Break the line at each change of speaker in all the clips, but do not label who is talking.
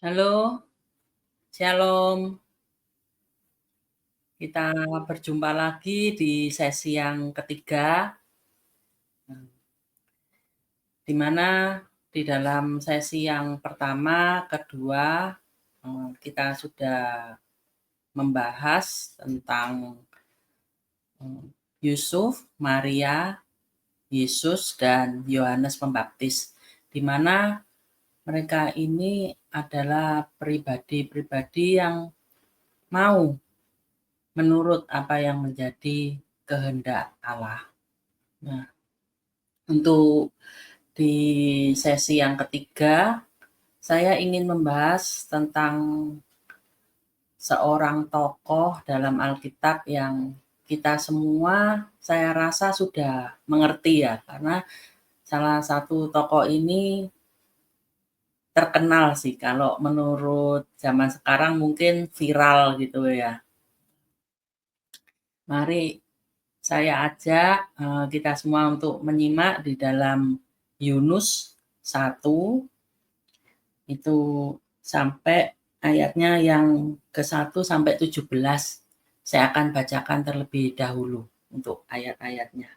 Halo, shalom. Kita berjumpa lagi di sesi yang ketiga, di mana di dalam sesi yang pertama, kedua, kita sudah membahas tentang Yusuf, Maria, Yesus, dan Yohanes Pembaptis, di mana mereka ini adalah pribadi-pribadi yang mau menurut apa yang menjadi kehendak Allah. Nah, untuk di sesi yang ketiga, saya ingin membahas tentang seorang tokoh dalam Alkitab yang kita semua saya rasa sudah mengerti ya, karena salah satu tokoh ini terkenal sih kalau menurut zaman sekarang mungkin viral gitu ya. Mari saya ajak kita semua untuk menyimak di dalam Yunus 1 itu sampai ayatnya yang ke-1 sampai 17. Saya akan bacakan terlebih dahulu untuk ayat-ayatnya.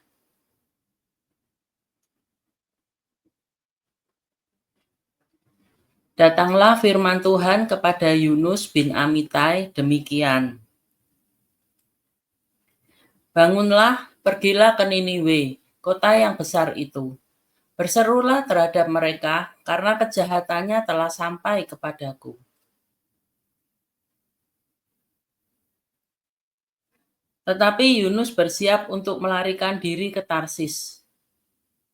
Datanglah firman Tuhan kepada Yunus bin Amitai demikian. Bangunlah, pergilah ke Niniwe, kota yang besar itu. Berserulah terhadap mereka, karena kejahatannya telah sampai kepadaku. Tetapi Yunus bersiap untuk melarikan diri ke Tarsis,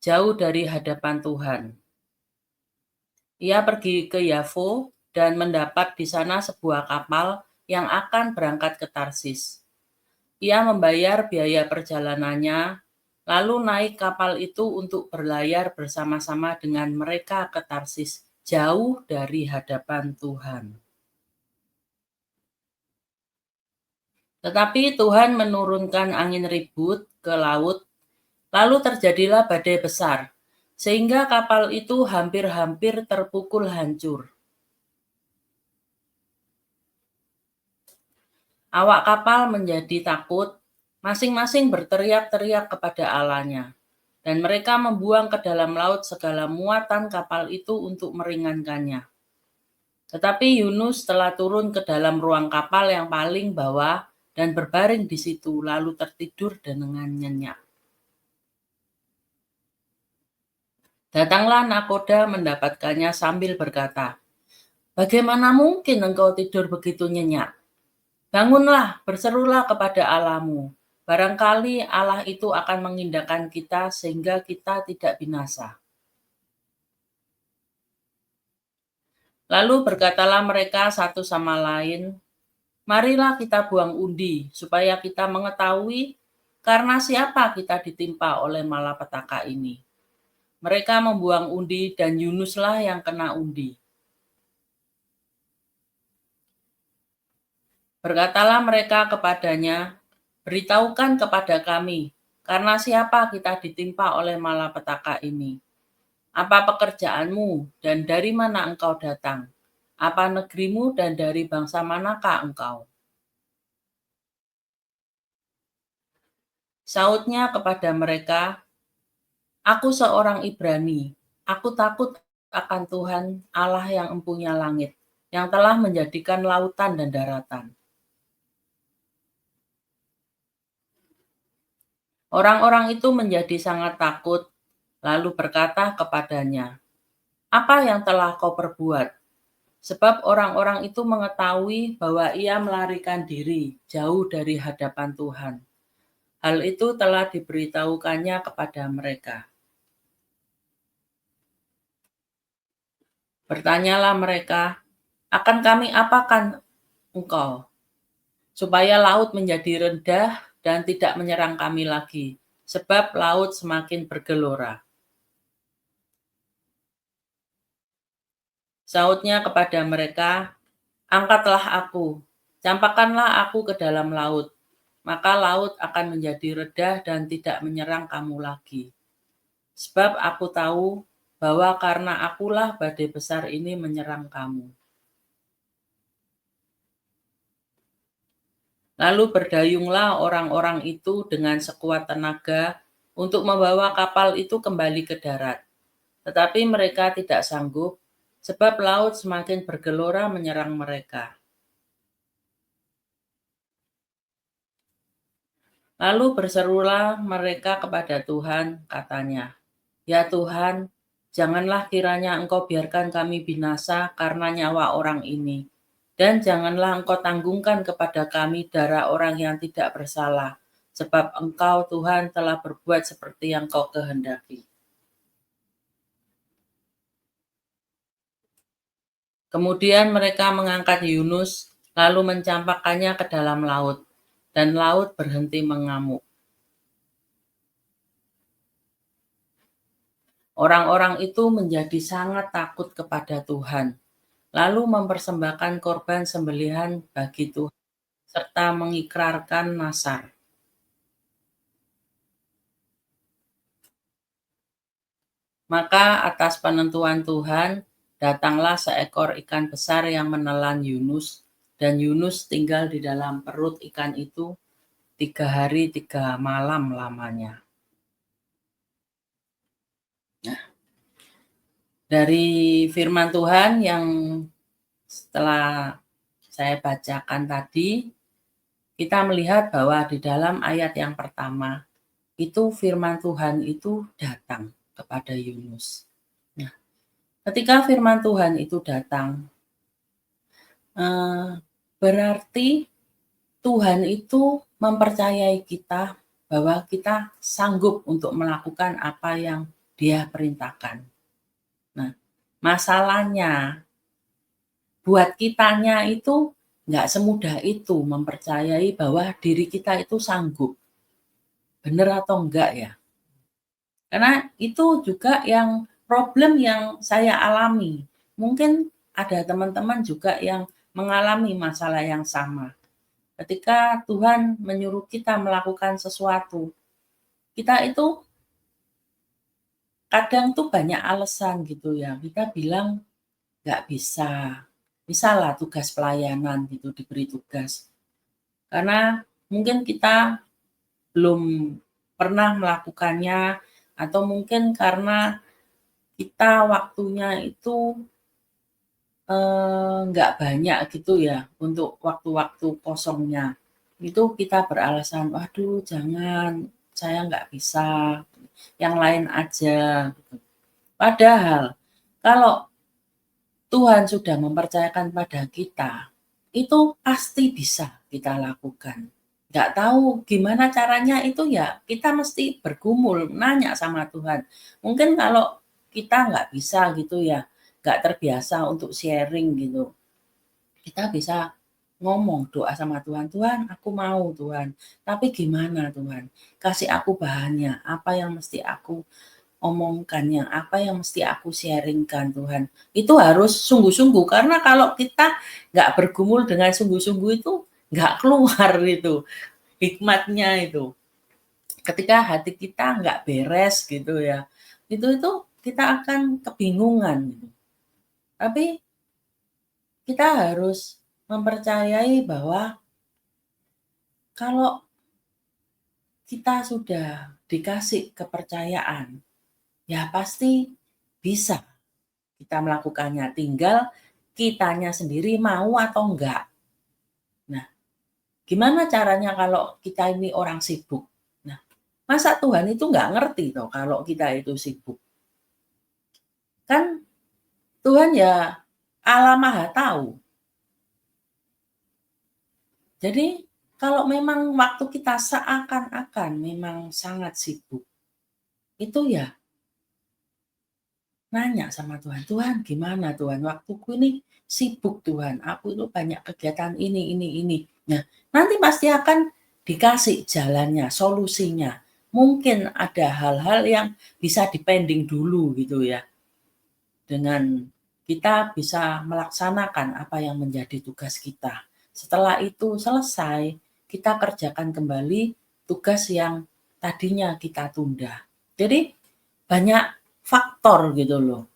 jauh dari hadapan Tuhan. Ia pergi ke Yafo dan mendapat di sana sebuah kapal yang akan berangkat ke Tarsis. Ia membayar biaya perjalanannya, lalu naik kapal itu untuk berlayar bersama-sama dengan mereka ke Tarsis, jauh dari hadapan Tuhan. Tetapi Tuhan menurunkan angin ribut ke laut, lalu terjadilah badai besar, sehingga kapal itu hampir-hampir terpukul hancur. Awak kapal menjadi takut, masing-masing berteriak-teriak kepada Allahnya, dan mereka membuang ke dalam laut segala muatan kapal itu untuk meringankannya. Tetapi Yunus telah turun ke dalam ruang kapal yang paling bawah dan berbaring di situ, lalu tertidur dengan nyenyak. Datanglah nakoda mendapatkannya sambil berkata, "Bagaimana mungkin engkau tidur begitu nyenyak? Bangunlah, berserulah kepada Allahmu. Barangkali Allah itu akan mengindahkan kita sehingga kita tidak binasa." Lalu berkatalah mereka satu sama lain, "Marilah kita buang undi, supaya kita mengetahui karena siapa kita ditimpa oleh malapetaka ini." Mereka membuang undi dan Yunuslah yang kena undi. Berkatalah mereka kepadanya, "Beritahukan kepada kami, karena siapa kita ditimpa oleh malapetaka ini? Apa pekerjaanmu dan dari mana engkau datang? Apa negerimu dan dari bangsa manakah engkau?" Sautnya kepada mereka, "Aku seorang Ibrani. Aku takut akan Tuhan Allah yang empunya langit, yang telah menjadikan lautan dan daratan." Orang-orang itu menjadi sangat takut, lalu berkata kepadanya, "Apa yang telah kau perbuat?" Sebab orang-orang itu mengetahui bahwa ia melarikan diri jauh dari hadapan Tuhan. Hal itu telah diberitahukannya kepada mereka. Bertanyalah mereka, "Akan kami apakan engkau, supaya laut menjadi rendah dan tidak menyerang kami lagi, sebab laut semakin bergelora?" Sautnya kepada mereka, "Angkatlah aku, campakkanlah aku ke dalam laut, maka laut akan menjadi reda dan tidak menyerang kamu lagi. Sebab aku tahu bahwa karena akulah badai besar ini menyerang kamu." Lalu berdayunglah orang-orang itu dengan sekuat tenaga untuk membawa kapal itu kembali ke darat. Tetapi mereka tidak sanggup, sebab laut semakin bergelora menyerang mereka. Lalu berserulah mereka kepada Tuhan, katanya, "Ya Tuhan, janganlah kiranya Engkau biarkan kami binasa karena nyawa orang ini. Dan janganlah Engkau tanggungkan kepada kami darah orang yang tidak bersalah, sebab Engkau Tuhan telah berbuat seperti yang Kau kehendaki." Kemudian mereka mengangkat Yunus, lalu mencampakkannya ke dalam laut, dan laut berhenti mengamuk. Orang-orang itu menjadi sangat takut kepada Tuhan, lalu mempersembahkan korban sembelihan bagi Tuhan, serta mengikrarkan nazar. Maka atas penentuan Tuhan, datanglah seekor ikan besar yang menelan Yunus, dan Yunus tinggal di dalam perut ikan itu 3 hari 3 malam lamanya. Nah, dari firman Tuhan yang setelah saya bacakan tadi, kita melihat bahwa di dalam ayat yang pertama, itu firman Tuhan itu datang kepada Yunus. Nah, ketika firman Tuhan itu datang, berarti Tuhan itu mempercayai kita bahwa kita sanggup untuk melakukan apa yang Dia perintahkan. Nah, masalahnya buat kitanya itu nggak semudah itu mempercayai bahwa diri kita itu sanggup. Bener atau enggak ya? Karena itu juga yang problem yang saya alami. Mungkin ada teman-teman juga yang mengalami masalah yang sama. Ketika Tuhan menyuruh kita melakukan sesuatu, kita itu kadang tuh banyak alasan gitu ya. Kita bilang nggak bisa. Misalnya tugas pelayanan gitu, diberi tugas. Karena mungkin kita belum pernah melakukannya, atau mungkin karena kita waktunya itu nggak banyak gitu ya untuk waktu-waktu kosongnya. Itu kita beralasan, "Waduh jangan, saya nggak bisa, yang lain aja," gitu. Padahal kalau Tuhan sudah mempercayakan pada kita, itu pasti bisa kita lakukan. Nggak tahu gimana caranya itu ya kita mesti bergumul, nanya sama Tuhan. Mungkin kalau kita nggak bisa gitu ya, nggak terbiasa untuk sharing gitu, kita bisa ngomong, doa sama Tuhan, "Tuhan aku mau Tuhan, tapi gimana Tuhan? Kasih aku bahannya, apa yang mesti aku omongkan, yang apa yang mesti aku sharing-kan Tuhan." Itu harus sungguh-sungguh, karena kalau kita nggak bergumul dengan sungguh-sungguh itu nggak keluar itu hikmatnya itu. Ketika hati kita nggak beres gitu ya, itu kita akan kebingungan gitu. Tapi kita harus mempercayai bahwa kalau kita sudah dikasih kepercayaan, ya pasti bisa kita melakukannya, tinggal kitanya sendiri mau atau enggak. Nah, gimana caranya kalau kita ini orang sibuk? Nah, masa Tuhan itu nggak ngerti toh kalau kita itu sibuk? Kan Tuhan ya Allah Maha Tahu. Jadi kalau memang waktu kita seakan-akan memang sangat sibuk, itu ya nanya sama Tuhan, "Tuhan gimana Tuhan? Waktuku ini sibuk Tuhan, aku itu banyak kegiatan ini." Nah, nanti pasti akan dikasih jalannya, solusinya. Mungkin ada hal-hal yang bisa dipending dulu gitu ya. Dengan kita bisa melaksanakan apa yang menjadi tugas kita. Setelah itu selesai, kita kerjakan kembali tugas yang tadinya kita tunda. Jadi banyak faktor gitu loh.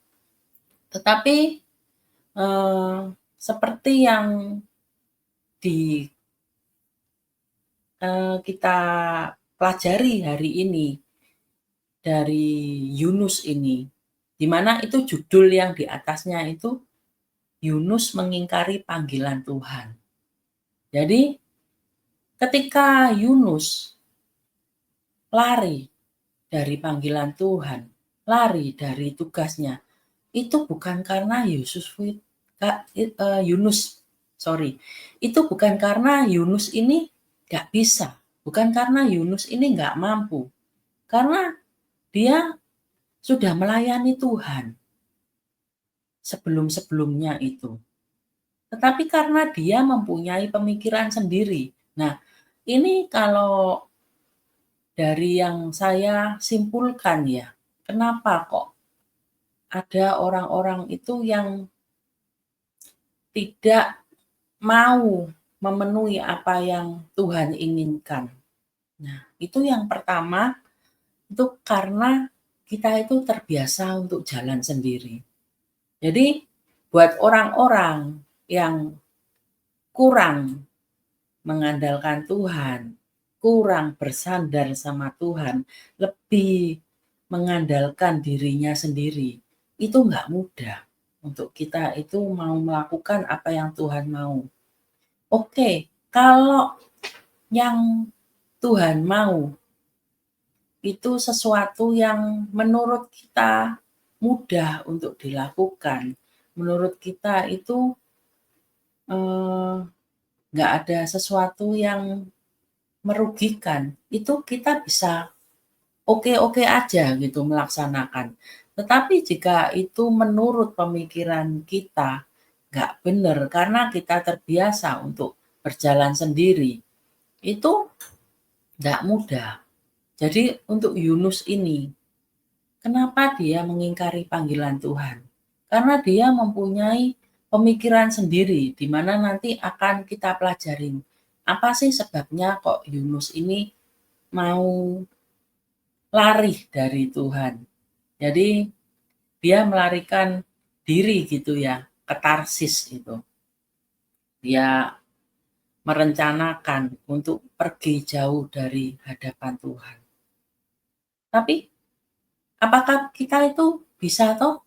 Tetapi, seperti yang kita pelajari hari ini dari Yunus ini, di mana itu judul yang di atasnya itu Yunus mengingkari panggilan Tuhan. Jadi ketika Yunus lari dari panggilan Tuhan, lari dari tugasnya, itu bukan karena Yunus, itu bukan karena Yunus ini nggak bisa, bukan karena Yunus ini nggak mampu, karena dia sudah melayani Tuhan sebelum-sebelumnya itu. Tetapi karena dia mempunyai pemikiran sendiri. Nah, ini kalau dari yang saya simpulkan ya, kenapa kok ada orang-orang itu yang tidak mau memenuhi apa yang Tuhan inginkan. Nah, itu yang pertama, itu karena kita itu terbiasa untuk jalan sendiri. Jadi, buat orang-orang yang kurang mengandalkan Tuhan, kurang bersandar sama Tuhan, lebih mengandalkan dirinya sendiri, itu nggak mudah untuk kita itu mau melakukan apa yang Tuhan mau. Oke, kalau yang Tuhan mau itu sesuatu yang menurut kita mudah untuk dilakukan, menurut kita itu nggak ada sesuatu yang merugikan, itu kita bisa oke-oke aja gitu melaksanakan. Tetapi jika itu menurut pemikiran kita nggak benar karena kita terbiasa untuk berjalan sendiri, itu nggak mudah. Jadi untuk Yunus ini, kenapa dia mengingkari panggilan Tuhan? Karena dia mempunyai pemikiran sendiri, di mana nanti akan kita pelajarin. Apa sih sebabnya kok Yunus ini mau lari dari Tuhan? Jadi dia melarikan diri gitu ya, ke Tarsis itu. Dia merencanakan untuk pergi jauh dari hadapan Tuhan. Tapi apakah kita itu bisa toh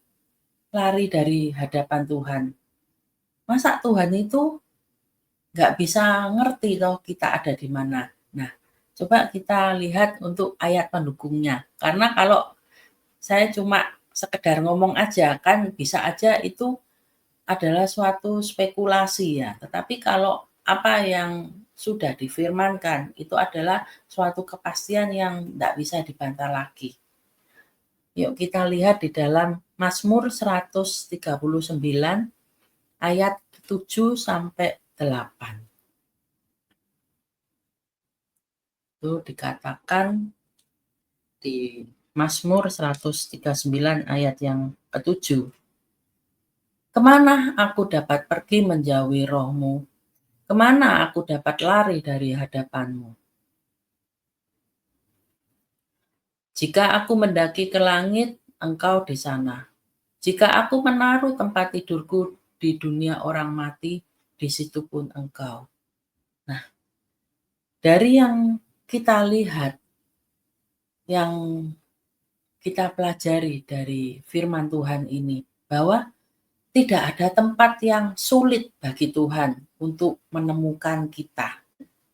lari dari hadapan Tuhan? Masa Tuhan itu nggak bisa ngerti toh kita ada di mana? Nah, coba kita lihat untuk ayat pendukungnya. Karena kalau saya cuma sekedar ngomong aja, kan bisa aja itu adalah suatu spekulasi ya. Tetapi kalau apa yang sudah difirmankan, itu adalah suatu kepastian yang tidak bisa dibantah lagi. Yuk kita lihat di dalam Mazmur 139 ayat 7 sampai 8. Itu dikatakan di Mazmur 139 ayat yang ke-7. Kemana aku dapat pergi menjauhi roh-Mu? Kemana aku dapat lari dari hadapan-Mu? Jika aku mendaki ke langit, Engkau di sana. Jika aku menaruh tempat tidurku di dunia orang mati, di situ pun Engkau. Nah, dari yang kita lihat, yang kita pelajari dari firman Tuhan ini, bahwa tidak ada tempat yang sulit bagi Tuhan untuk menemukan kita.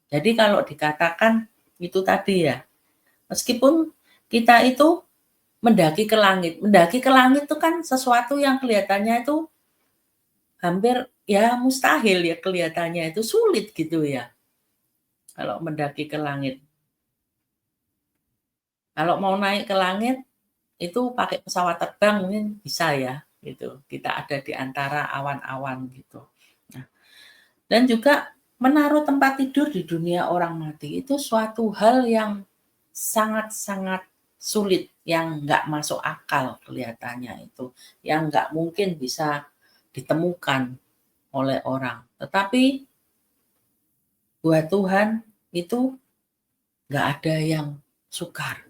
Jadi kalau dikatakan itu tadi ya, meskipun kita itu mendaki ke langit itu kan sesuatu yang kelihatannya itu hampir ya mustahil ya, kelihatannya itu sulit gitu ya, kalau mendaki ke langit. Kalau mau naik ke langit itu pakai pesawat terbang mungkin bisa ya gitu, kita ada di antara awan-awan gitu. Nah, dan juga menaruh tempat tidur di dunia orang mati itu suatu hal yang sangat-sangat sulit, yang nggak masuk akal kelihatannya itu, yang nggak mungkin bisa ditemukan oleh orang. Tetapi buat Tuhan itu nggak ada yang sukar.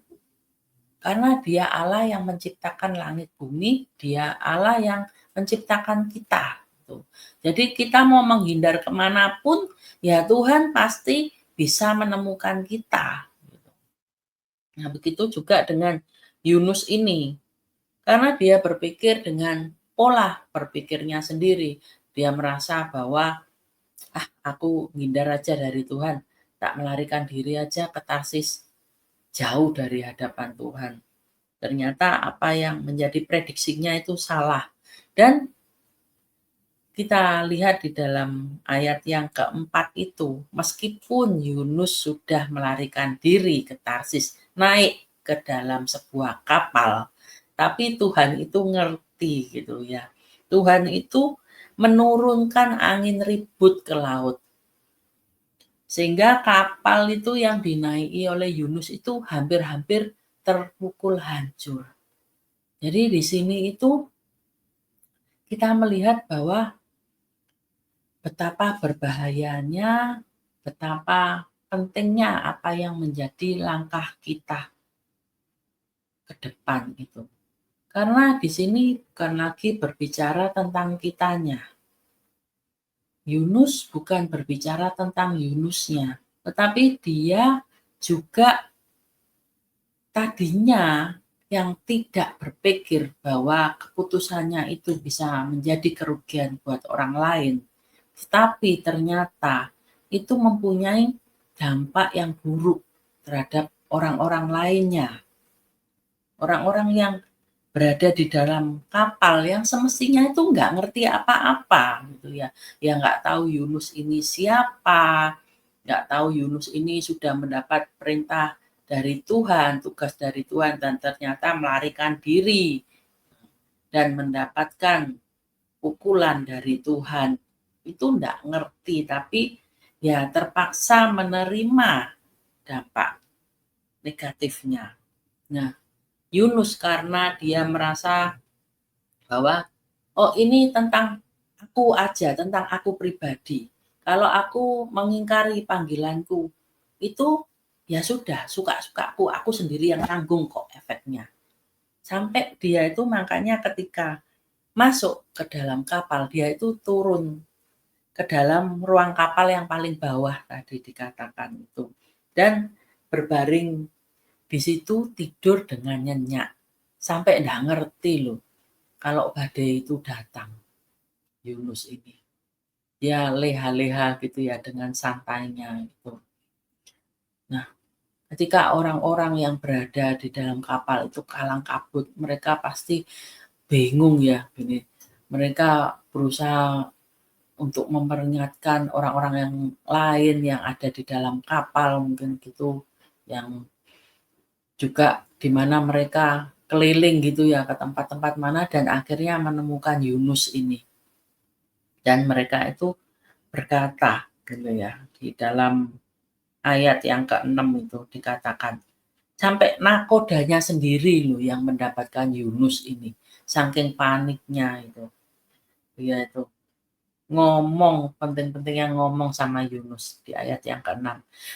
Karena Dia Allah yang menciptakan langit bumi, Dia Allah yang menciptakan kita. Gitu. Jadi kita mau menghindar kemanapun, ya Tuhan pasti bisa menemukan kita. Nah, begitu juga dengan Yunus ini, karena dia berpikir dengan pola berpikirnya sendiri. Dia merasa bahwa, "Ah, aku ngindar aja dari Tuhan, tak melarikan diri aja ke Tarsis, jauh dari hadapan Tuhan." Ternyata apa yang menjadi prediksinya itu salah. Dan kita lihat di dalam ayat yang keempat itu, meskipun Yunus sudah melarikan diri ke Tarsis, naik ke dalam sebuah kapal, tapi Tuhan itu ngerti gitu ya. Tuhan itu menurunkan angin ribut ke laut. Sehingga kapal itu yang dinaiki oleh Yunus itu hampir-hampir terpukul hancur. Jadi di sini itu kita melihat bahwa betapa berbahayanya, betapa pentingnya apa yang menjadi langkah kita ke depan itu. Karena di sini bukan lagi berbicara tentang kitanya. Yunus bukan berbicara tentang Yunusnya, tetapi dia juga tadinya yang tidak berpikir bahwa keputusannya itu bisa menjadi kerugian buat orang lain. Tetapi ternyata itu mempunyai dampak yang buruk terhadap orang-orang lainnya. Orang-orang yang berada di dalam kapal yang semestinya itu nggak ngerti apa-apa gitu ya. Ya nggak tahu Yunus ini siapa, nggak tahu Yunus ini sudah mendapat perintah dari Tuhan, tugas dari Tuhan dan ternyata melarikan diri dan mendapatkan pukulan dari Tuhan. Itu enggak ngerti, tapi ya terpaksa menerima dampak negatifnya. Nah, Yunus karena dia merasa bahwa, oh ini tentang aku aja, tentang aku pribadi. Kalau aku mengingkari panggilanku, itu ya sudah, suka-sukaku, aku sendiri yang tanggung kok efeknya. Sampai dia itu makanya ketika masuk ke dalam kapal, dia itu turun ke dalam ruang kapal yang paling bawah tadi dikatakan itu. Dan berbaring di situ tidur dengan nyenyak. Sampai nggak ngerti loh kalau badai itu datang, Yunus ini. Dia leha-leha gitu ya dengan santainya itu. Nah, ketika orang-orang yang berada di dalam kapal itu kalang kabut, mereka pasti bingung ya gini. Mereka berusaha untuk memperingatkan orang-orang yang lain yang ada di dalam kapal mungkin gitu, yang juga di mana mereka keliling gitu ya ke tempat-tempat mana dan akhirnya menemukan Yunus ini. Dan mereka itu berkata gitu ya, di dalam ayat yang ke-6 itu dikatakan, sampai nakodanya sendiri loh yang mendapatkan Yunus ini, saking paniknya itu. Dia itu ngomong, penting-pentingnya ngomong sama Yunus di ayat yang ke-6.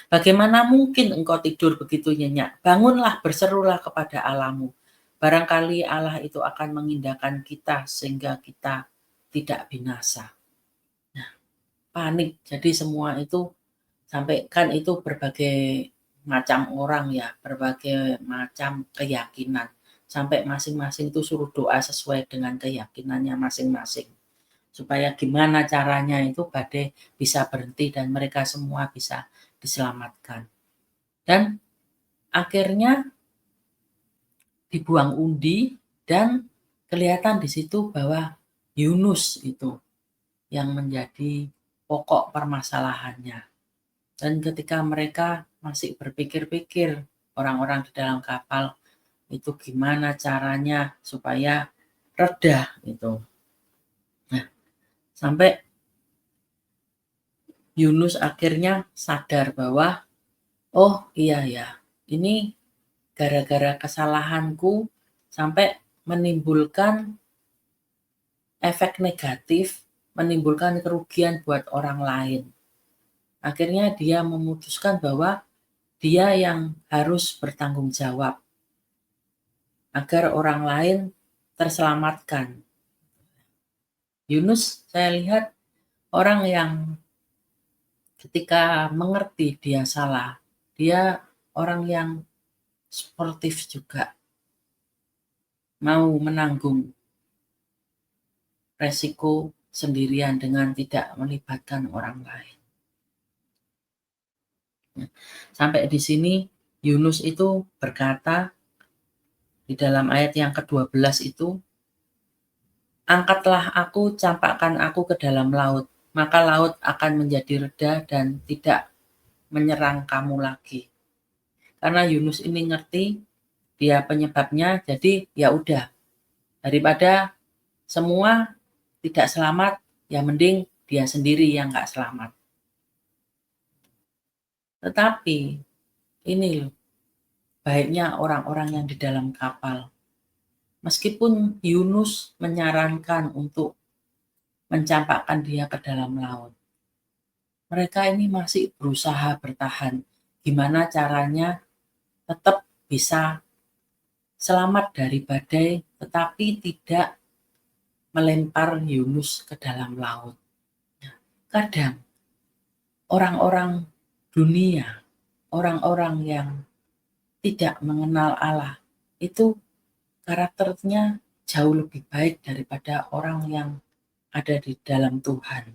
Bagaimana mungkin engkau tidur begitu nyenyak? Bangunlah, berserulah kepada Allahmu. Barangkali Allah itu akan mengindahkan kita sehingga kita tidak binasa. Nah, panik. Jadi semua itu sampai kan itu berbagai macam orang ya, berbagai macam keyakinan. Sampai masing-masing itu suruh doa sesuai dengan keyakinannya masing-masing. Supaya gimana caranya itu badai bisa berhenti dan mereka semua bisa diselamatkan. Dan akhirnya dibuang undi dan kelihatan di situ bahwa Yunus itu yang menjadi pokok permasalahannya. Dan ketika mereka masih berpikir-pikir orang-orang di dalam kapal itu gimana caranya supaya reda itu. Nah, sampai Yunus akhirnya sadar bahwa oh iya ya, ini gara-gara kesalahanku sampai menimbulkan efek negatif, menimbulkan kerugian buat orang lain. Akhirnya dia memutuskan bahwa dia yang harus bertanggung jawab agar orang lain terselamatkan. Yunus saya lihat orang yang ketika mengerti dia salah, dia orang yang sportif juga, mau menanggung resiko sendirian dengan tidak melibatkan orang lain. Sampai di sini Yunus itu berkata di dalam ayat yang ke-12 itu, "Angkatlah aku, campakkan aku ke dalam laut, maka laut akan menjadi reda dan tidak menyerang kamu lagi." Karena Yunus ini ngerti dia penyebabnya, jadi ya udah, daripada semua tidak selamat, ya mending dia sendiri yang nggak selamat. Tetapi ini loh, baiknya orang-orang yang di dalam kapal. Meskipun Yunus menyarankan untuk mencampakkan dia ke dalam laut, mereka ini masih berusaha bertahan. Gimana caranya tetap bisa selamat dari badai, tetapi tidak melempar Yunus ke dalam laut. Kadang orang-orang dunia, orang-orang yang tidak mengenal Allah, itu karakternya jauh lebih baik daripada orang yang ada di dalam Tuhan.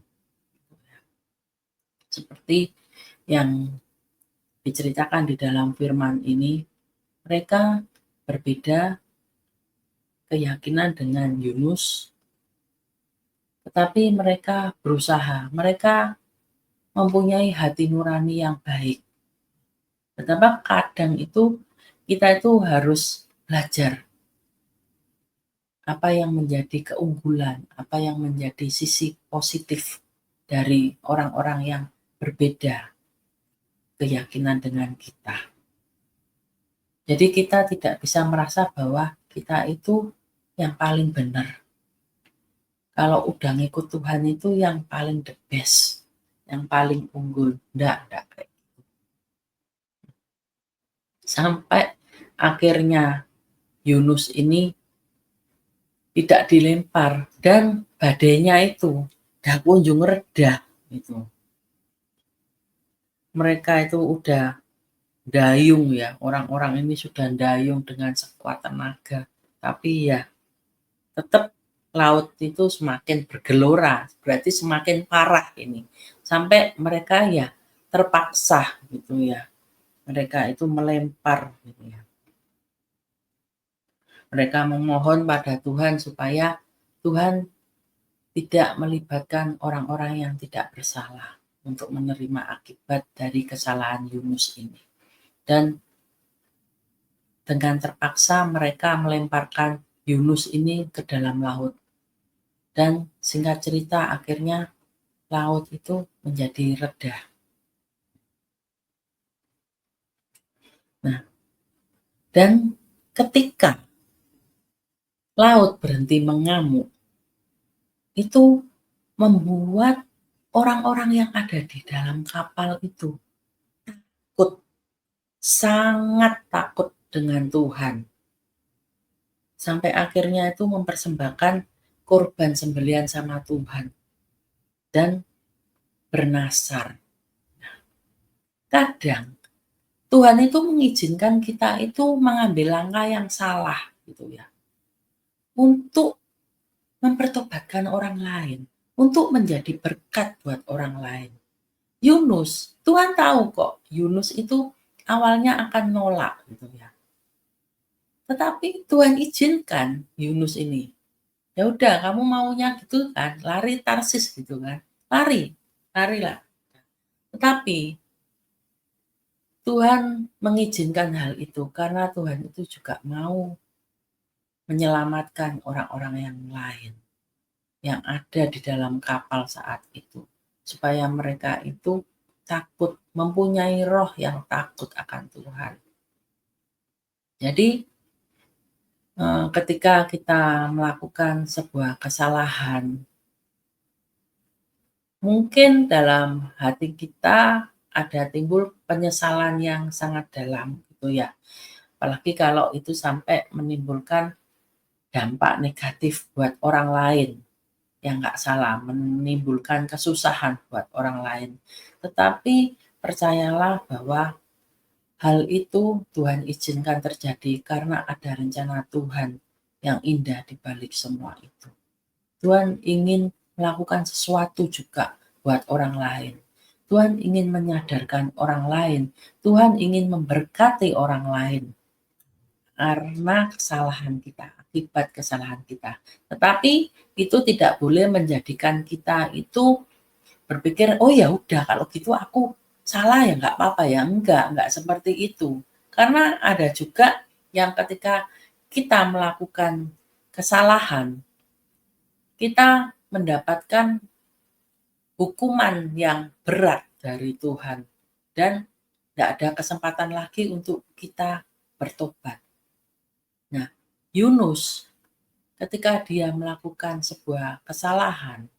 Seperti yang diceritakan di dalam firman ini, mereka berbeda keyakinan dengan Yunus, tetapi mereka berusaha, mereka mempunyai hati nurani yang baik. Betapa kadang itu kita itu harus belajar apa yang menjadi keunggulan, apa yang menjadi sisi positif dari orang-orang yang berbeda keyakinan dengan kita. Jadi kita tidak bisa merasa bahwa kita itu yang paling benar. Kalau udah ngikut Tuhan itu yang paling the best, yang paling unggul. Enggak kayak gitu. Sampai akhirnya Yunus ini tidak dilempar dan badainya itu dah kunjung reda gitu. Mereka itu udah dayung ya, orang-orang ini sudah dayung dengan sekuat tenaga. Tapi ya tetap laut itu semakin bergelora, berarti semakin parah ini. Sampai mereka ya terpaksa gitu ya. Mereka itu melempar gitu ya. Mereka memohon pada Tuhan supaya Tuhan tidak melibatkan orang-orang yang tidak bersalah untuk menerima akibat dari kesalahan Yunus ini. Dan dengan terpaksa mereka melemparkan Yunus ini ke dalam laut. Dan singkat cerita akhirnya laut itu menjadi reda. Nah, dan ketika laut berhenti mengamuk, itu membuat orang-orang yang ada di dalam kapal itu takut, sangat takut dengan Tuhan. Sampai akhirnya itu mempersembahkan korban sembelihan sama Tuhan dan bernasar. Kadang Tuhan itu mengizinkan kita itu mengambil langkah yang salah gitu ya. Untuk mempertobatkan orang lain, untuk menjadi berkat buat orang lain. Yunus, Tuhan tahu kok Yunus itu awalnya akan nolak gitu ya. Tetapi Tuhan izinkan Yunus ini. Ya udah kamu maunya gitu kan, lari Tarsis gitu kan. Larilah. Tetapi Tuhan mengizinkan hal itu karena Tuhan itu juga mau menyelamatkan orang-orang yang lain yang ada di dalam kapal saat itu. Supaya mereka itu takut, mempunyai roh yang takut akan Tuhan. Jadi ketika kita melakukan sebuah kesalahan, mungkin dalam hati kita ada timbul penyesalan yang sangat dalam gitu ya. Apalagi kalau itu sampai menimbulkan dampak negatif buat orang lain. yang nggak salah, menimbulkan kesusahan buat orang lain. Tetapi percayalah bahwa hal itu Tuhan izinkan terjadi karena ada rencana Tuhan yang indah di balik semua itu. Tuhan ingin melakukan sesuatu juga buat orang lain. Tuhan ingin menyadarkan orang lain. Tuhan ingin memberkati orang lain karena kesalahan kita, akibat kesalahan kita. Tetapi itu tidak boleh menjadikan kita itu berpikir, oh ya udah kalau gitu aku salah ya nggak apa-apa ya. Enggak seperti itu. Karena ada juga yang ketika kita melakukan kesalahan, kita mendapatkan hukuman yang berat dari Tuhan dan tidak ada kesempatan lagi untuk kita bertobat. Nah, Yunus ketika dia melakukan sebuah kesalahan,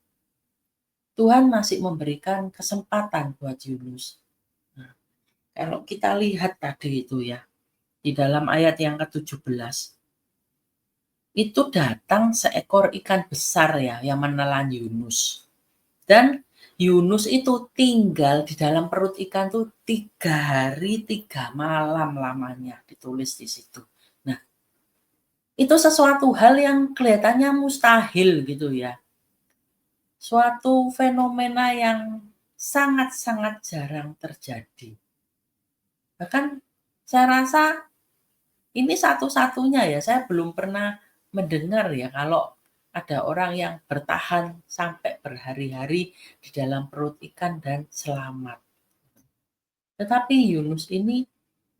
Tuhan masih memberikan kesempatan buat Yunus. Nah, kalau kita lihat tadi itu ya, di dalam ayat yang ke-17, itu datang seekor ikan besar ya yang menelan Yunus. Dan Yunus itu tinggal di dalam perut ikan tuh 3 hari 3 malam lamanya, ditulis di situ. Nah, itu sesuatu hal yang kelihatannya mustahil gitu ya. Suatu fenomena yang sangat-sangat jarang terjadi. Bahkan saya rasa ini satu-satunya ya, saya belum pernah mendengar ya kalau ada orang yang bertahan sampai berhari-hari di dalam perut ikan dan selamat. Tetapi Yunus ini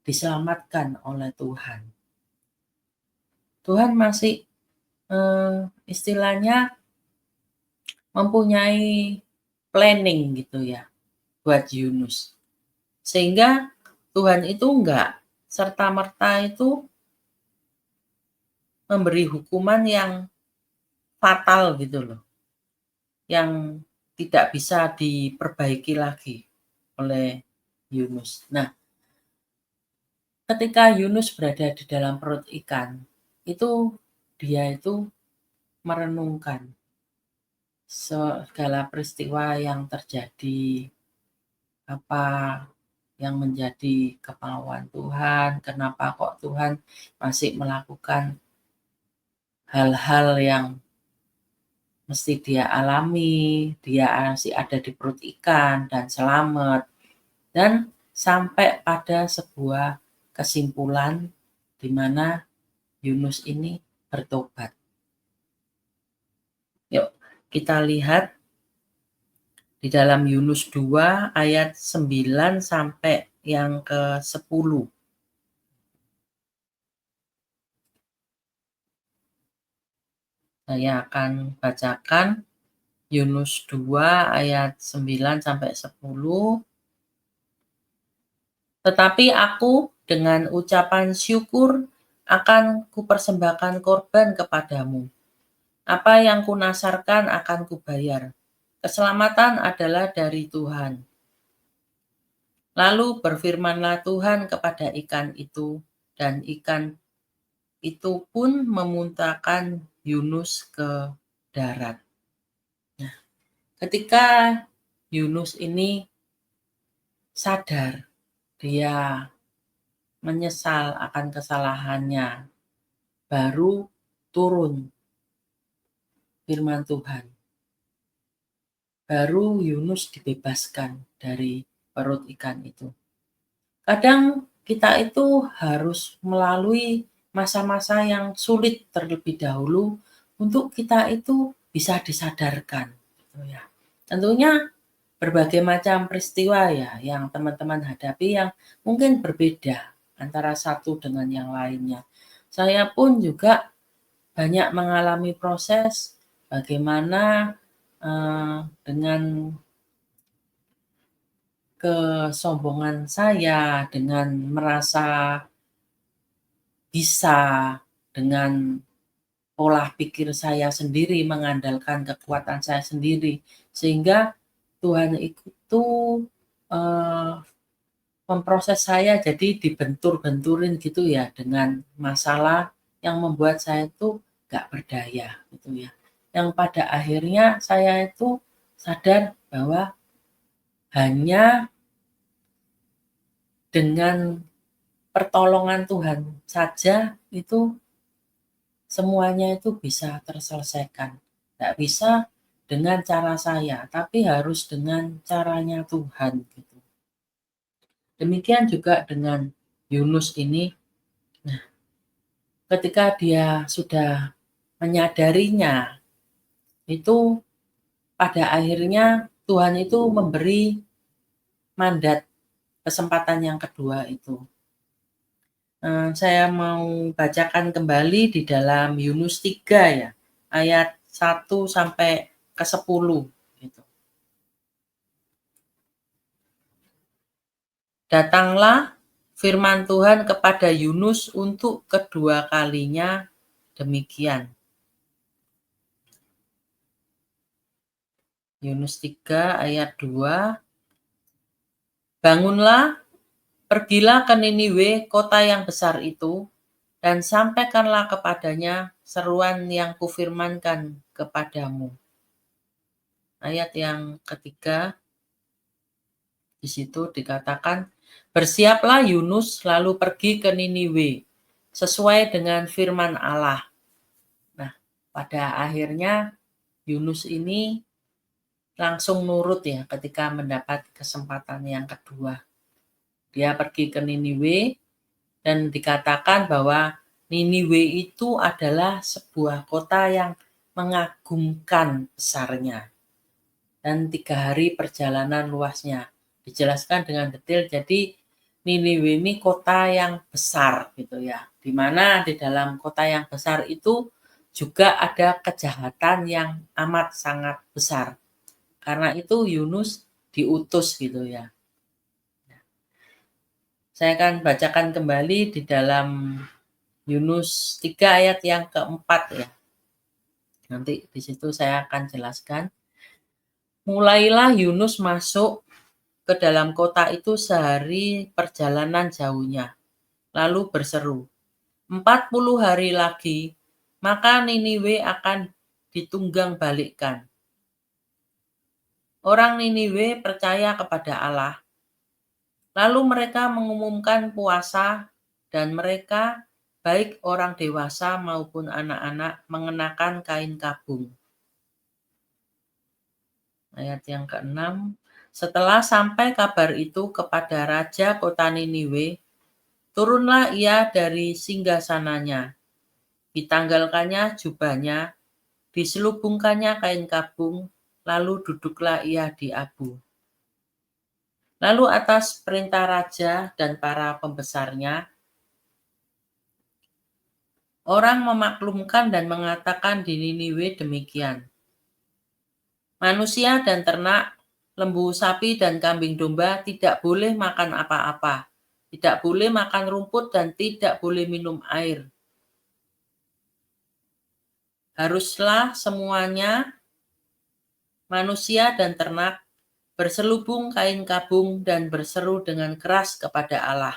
diselamatkan oleh Tuhan. Tuhan masih istilahnya mempunyai planning gitu ya buat Yunus. Sehingga Tuhan itu enggak serta-merta itu memberi hukuman yang fatal gitu loh. Yang tidak bisa diperbaiki lagi oleh Yunus. Nah, ketika Yunus berada di dalam perut ikan, itu dia itu merenungkan segala peristiwa yang terjadi, apa yang menjadi kemauan Tuhan, kenapa kok Tuhan masih melakukan hal-hal yang mesti dia alami, dia masih ada di perut ikan dan selamat, dan sampai pada sebuah kesimpulan di mana Yunus ini bertobat. Yuk kita lihat di dalam Yunus 2 ayat 9 sampai yang ke-10. Saya akan bacakan Yunus 2 ayat 9 sampai 10. Tetapi aku dengan ucapan syukur akan kupersembahkan korban kepadamu. Apa yang kunasarkan akan kubayar. Keselamatan adalah dari Tuhan. Lalu berfirmanlah Tuhan kepada ikan itu, dan ikan itu pun memuntahkan Yunus ke darat. Nah, ketika Yunus ini sadar, dia menyesal akan kesalahannya, baru turun firman Tuhan. Baru Yunus dibebaskan dari perut ikan itu. Kadang kita itu harus melalui masa-masa yang sulit terlebih dahulu untuk kita itu bisa disadarkan, gitu ya. Tentunya berbagai macam peristiwa ya yang teman-teman hadapi yang mungkin berbeda antara satu dengan yang lainnya. Saya pun juga banyak mengalami proses bagaimana dengan kesombongan saya, dengan merasa bisa, dengan pola pikir saya sendiri, mengandalkan kekuatan saya sendiri, sehingga Tuhan itu memproses saya jadi dibentur-benturin gitu ya dengan masalah yang membuat saya itu gak berdaya gitu ya. yang pada akhirnya saya itu sadar bahwa hanya dengan pertolongan Tuhan saja itu semuanya itu bisa terselesaikan. Nggak bisa dengan cara saya, tapi harus dengan caranya Tuhan gitu. Demikian juga dengan Yunus ini. Nah, ketika dia sudah menyadarinya, itu pada akhirnya Tuhan itu memberi mandat kesempatan yang kedua itu. Saya mau bacakan kembali di dalam Yunus 3 ya, ayat 1 sampai ke 10 gitu. Datanglah firman Tuhan kepada Yunus untuk kedua kalinya demikian. Yunus 3 ayat 2. Bangunlah, pergilah ke Niniwe, kota yang besar itu, dan sampaikanlah kepadanya seruan yang kufirmankan kepadamu. Ayat yang ketiga, di situ dikatakan, bersiaplah Yunus lalu pergi ke Niniwe, sesuai dengan firman Allah. Nah, pada akhirnya Yunus ini langsung nurut ya ketika mendapat kesempatan yang kedua. Dia pergi ke Niniwe dan dikatakan bahwa Niniwe itu adalah sebuah kota yang mengagumkan besarnya. Dan 3 hari perjalanan luasnya. Dijelaskan dengan detail, jadi Niniwe ini kota yang besar gitu ya. Di mana di dalam kota yang besar itu juga ada kejahatan yang amat sangat besar. Karena itu Yunus diutus gitu ya. Saya akan bacakan kembali di dalam Yunus 3 ayat yang keempat ya. Nanti di situ saya akan jelaskan. Mulailah Yunus masuk ke dalam kota itu sehari perjalanan jauhnya, lalu berseru, 40 hari lagi, maka Niniwe akan ditunggang balikkan. Orang Niniwe percaya kepada Allah. Lalu mereka mengumumkan puasa dan mereka, baik orang dewasa maupun anak-anak, mengenakan kain kabung. Ayat yang ke-6. Setelah sampai kabar itu kepada Raja kota Niniwe, turunlah ia dari singgasananya, ditanggalkannya jubahnya, diselubungkannya kain kabung, lalu duduklah ia di abu. Lalu atas perintah raja dan para pembesarnya, orang memaklumkan dan mengatakan di Niniwe demikian. Manusia dan ternak, lembu, sapi, dan kambing domba tidak boleh makan apa-apa, tidak boleh makan rumput, dan tidak boleh minum air. Haruslah semuanya, manusia dan ternak, berselubung kain kabung dan berseru dengan keras kepada Allah.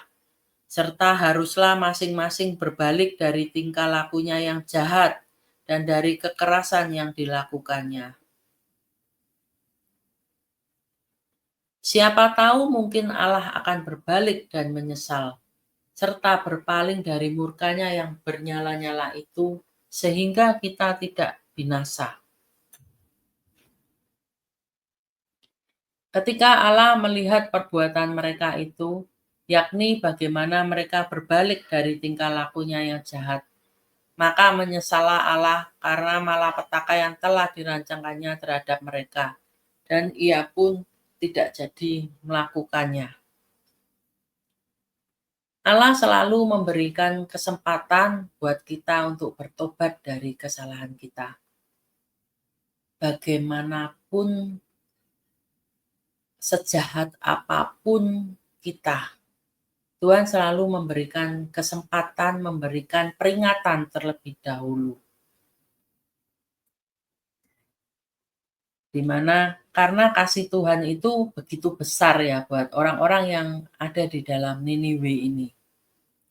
Serta haruslah masing-masing berbalik dari tingkah lakunya yang jahat dan dari kekerasan yang dilakukannya. Siapa tahu mungkin Allah akan berbalik dan menyesal, serta berpaling dari murkanya yang bernyala-nyala itu, sehingga kita tidak binasa. Ketika Allah melihat perbuatan mereka itu, yakni bagaimana mereka berbalik dari tingkah lakunya yang jahat, maka menyesallah Allah karena malapetaka yang telah dirancangkannya terhadap mereka, dan ia pun tidak jadi melakukannya. Allah selalu memberikan kesempatan buat kita untuk bertobat dari kesalahan kita. Bagaimanapun sejahat apapun kita, Tuhan selalu memberikan kesempatan, memberikan peringatan terlebih dahulu. Di mana karena kasih Tuhan itu begitu besar ya buat orang-orang yang ada di dalam Niniwe ini.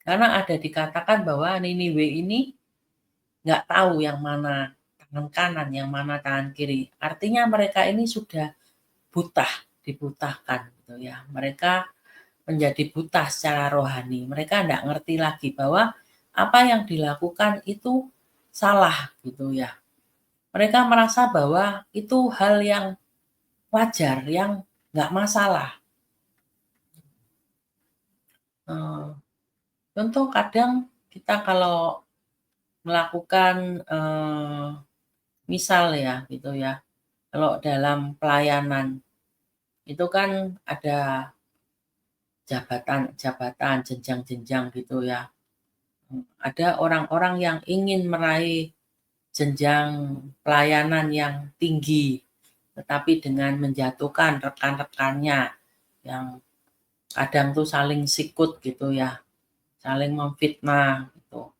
Karena ada dikatakan bahwa Niniwe ini nggak tahu yang mana tangan kanan, yang mana tangan kiri. Artinya mereka ini sudah buta, dibutakan gitu ya. Mereka menjadi buta secara rohani. Mereka tidak ngerti lagi bahwa apa yang dilakukan itu salah gitu ya. Mereka merasa bahwa itu hal yang wajar, yang nggak masalah. Contoh kadang kita kalau melakukan, misal ya gitu ya, kalau dalam pelayanan itu kan ada jabatan-jabatan, jenjang-jenjang gitu ya. Ada orang-orang yang ingin meraih jenjang pelayanan yang tinggi, tetapi dengan menjatuhkan rekan-rekannya yang kadang tuh saling sikut gitu ya, saling memfitnah gitu.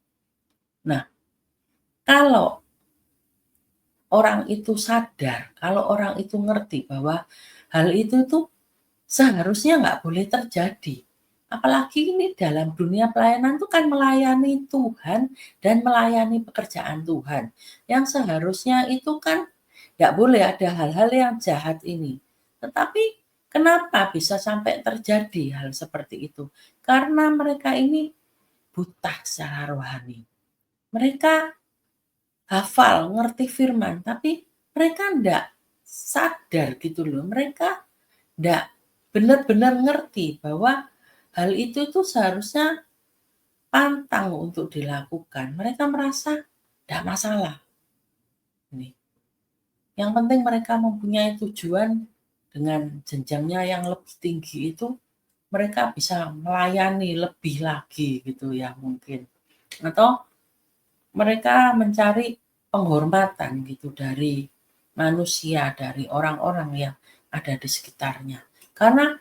Nah, kalau orang itu sadar, kalau orang itu ngerti bahwa hal itu tuh seharusnya nggak boleh terjadi. Apalagi ini dalam dunia pelayanan itu kan melayani Tuhan dan melayani pekerjaan Tuhan. Yang seharusnya itu kan nggak boleh ada hal-hal yang jahat ini. Tetapi kenapa bisa sampai terjadi hal seperti itu? Karena mereka ini buta secara rohani. Mereka hafal, ngerti firman, tapi mereka ndak sadar gitu loh. Mereka ndak benar-benar ngerti bahwa hal itu tuh seharusnya pantang untuk dilakukan. Mereka merasa ndak masalah. Nih. Yang penting mereka mempunyai tujuan dengan jenjangnya yang lebih tinggi itu, mereka bisa melayani lebih lagi gitu ya mungkin. Atau mereka mencari penghormatan gitu dari manusia, dari orang-orang yang ada di sekitarnya. Karena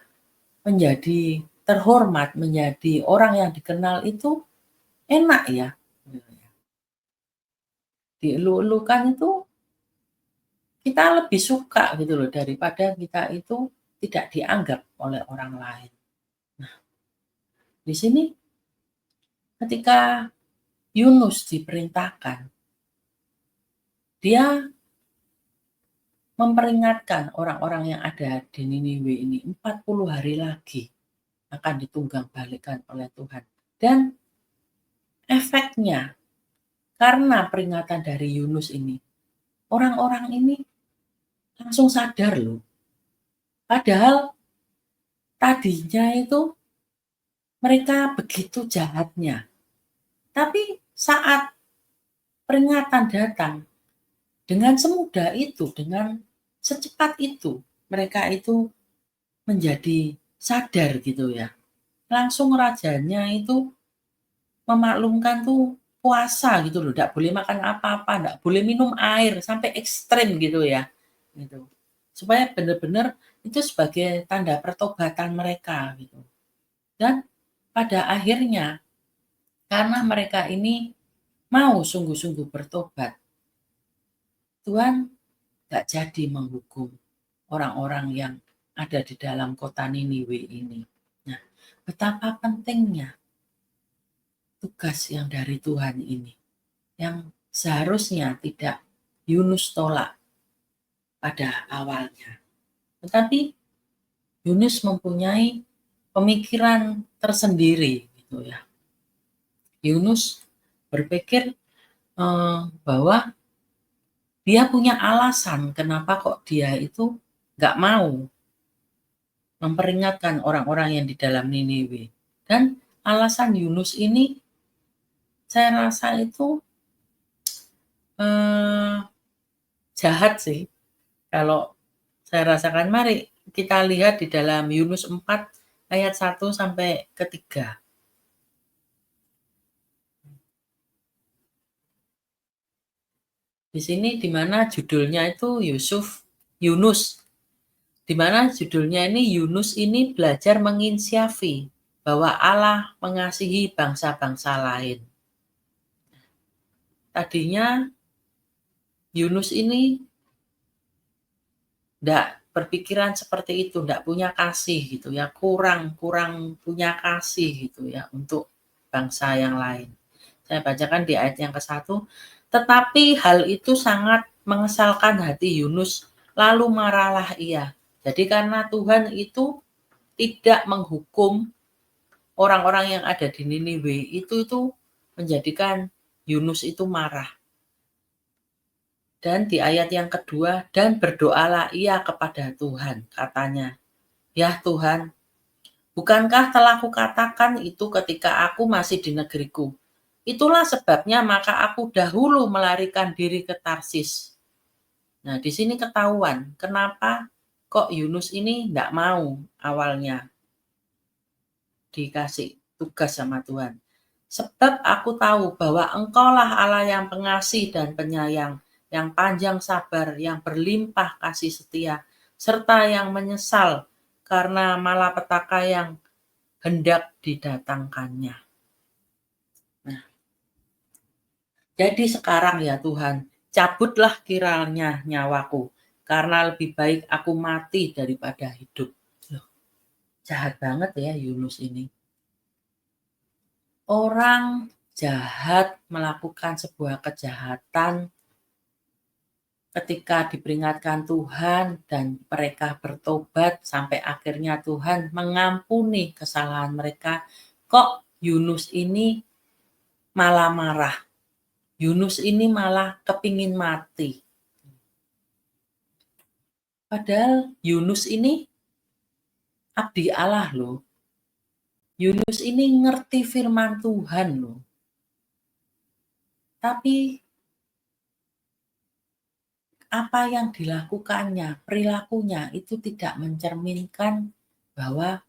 menjadi terhormat, menjadi orang yang dikenal itu enak ya. Dielu-elukan itu kita lebih suka gitu loh daripada kita itu tidak dianggap oleh orang lain. Nah, di sini ketika Yunus diperintahkan, dia memperingatkan orang-orang yang ada di Niniwe ini 40 hari lagi akan ditunggang balikkan oleh Tuhan. Dan efeknya karena peringatan dari Yunus ini, orang-orang ini langsung sadar loh. Padahal tadinya itu mereka begitu jahatnya. Tapi saat peringatan datang, dengan semudah itu, dengan secepat itu, mereka itu menjadi sadar gitu ya. Langsung rajanya itu memaklumkan tuh puasa gitu loh, nggak boleh makan apa-apa, nggak boleh minum air, sampai ekstrim gitu ya. Gitu. Supaya benar-benar itu sebagai tanda pertobatan mereka gitu. Dan pada akhirnya karena mereka ini mau sungguh-sungguh bertobat, Tuhan nggak jadi menghukum orang-orang yang ada di dalam kota Niniwe ini. Nah, betapa pentingnya tugas yang dari Tuhan ini, yang seharusnya tidak Yunus tolak pada awalnya. Tetapi Yunus mempunyai pemikiran tersendiri gitu ya. Yunus berpikir bahwa dia punya alasan kenapa kok dia itu nggak mau memperingatkan orang-orang yang di dalam Niniwe. Dan alasan Yunus ini saya rasa itu jahat sih kalau saya rasakan. Mari kita lihat di dalam Yunus 4 ayat 1 sampai ke 3. Di sini di mana judulnya itu Yunus. Di mana judulnya ini Yunus ini belajar menginsyafi bahwa Allah mengasihi bangsa-bangsa lain. Tadinya Yunus ini enggak berpikiran seperti itu, enggak punya kasih gitu ya, kurang punya kasih gitu ya untuk bangsa yang lain. Saya bacakan di ayat yang ke-1, Tetapi hal itu sangat mengesalkan hati Yunus, lalu marahlah ia. Jadi karena Tuhan itu tidak menghukum orang-orang yang ada di Niniwe, itu menjadikan Yunus itu marah. Dan di ayat yang kedua, dan berdoalah ia kepada Tuhan, katanya, "Ya Tuhan, bukankah telah kukatakan itu ketika aku masih di negeriku? Itulah sebabnya maka aku dahulu melarikan diri ke Tarsis." Nah, di sini ketahuan kenapa kok Yunus ini enggak mau awalnya dikasih tugas sama Tuhan. "Sebab aku tahu bahwa Engkaulah Allah yang pengasih dan penyayang, yang panjang sabar, yang berlimpah kasih setia, serta yang menyesal karena malapetaka yang hendak didatangkannya." Nah, jadi sekarang ya Tuhan, cabutlah kiranya nyawaku, karena lebih baik aku mati daripada hidup. Loh, jahat banget ya Yunus ini. Orang jahat melakukan sebuah kejahatan ketika diperingatkan Tuhan dan mereka bertobat sampai akhirnya Tuhan mengampuni kesalahan mereka. Kok Yunus ini malah marah? Yunus ini malah kepingin mati. Padahal Yunus ini abdi Allah loh. Yunus ini ngerti firman Tuhan loh. Tapi apa yang dilakukannya, perilakunya itu tidak mencerminkan bahwa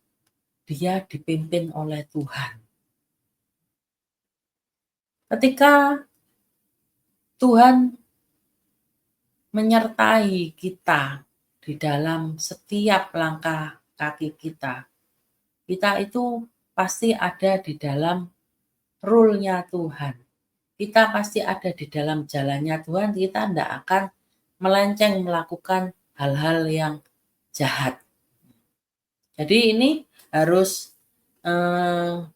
dia dipimpin oleh Tuhan. Ketika Tuhan menyertai kita di dalam setiap langkah kaki kita, kita itu pasti ada di dalam rule-nya Tuhan. Kita pasti ada di dalam jalannya Tuhan, kita tidak akan melenceng melakukan hal-hal yang jahat. Jadi ini harus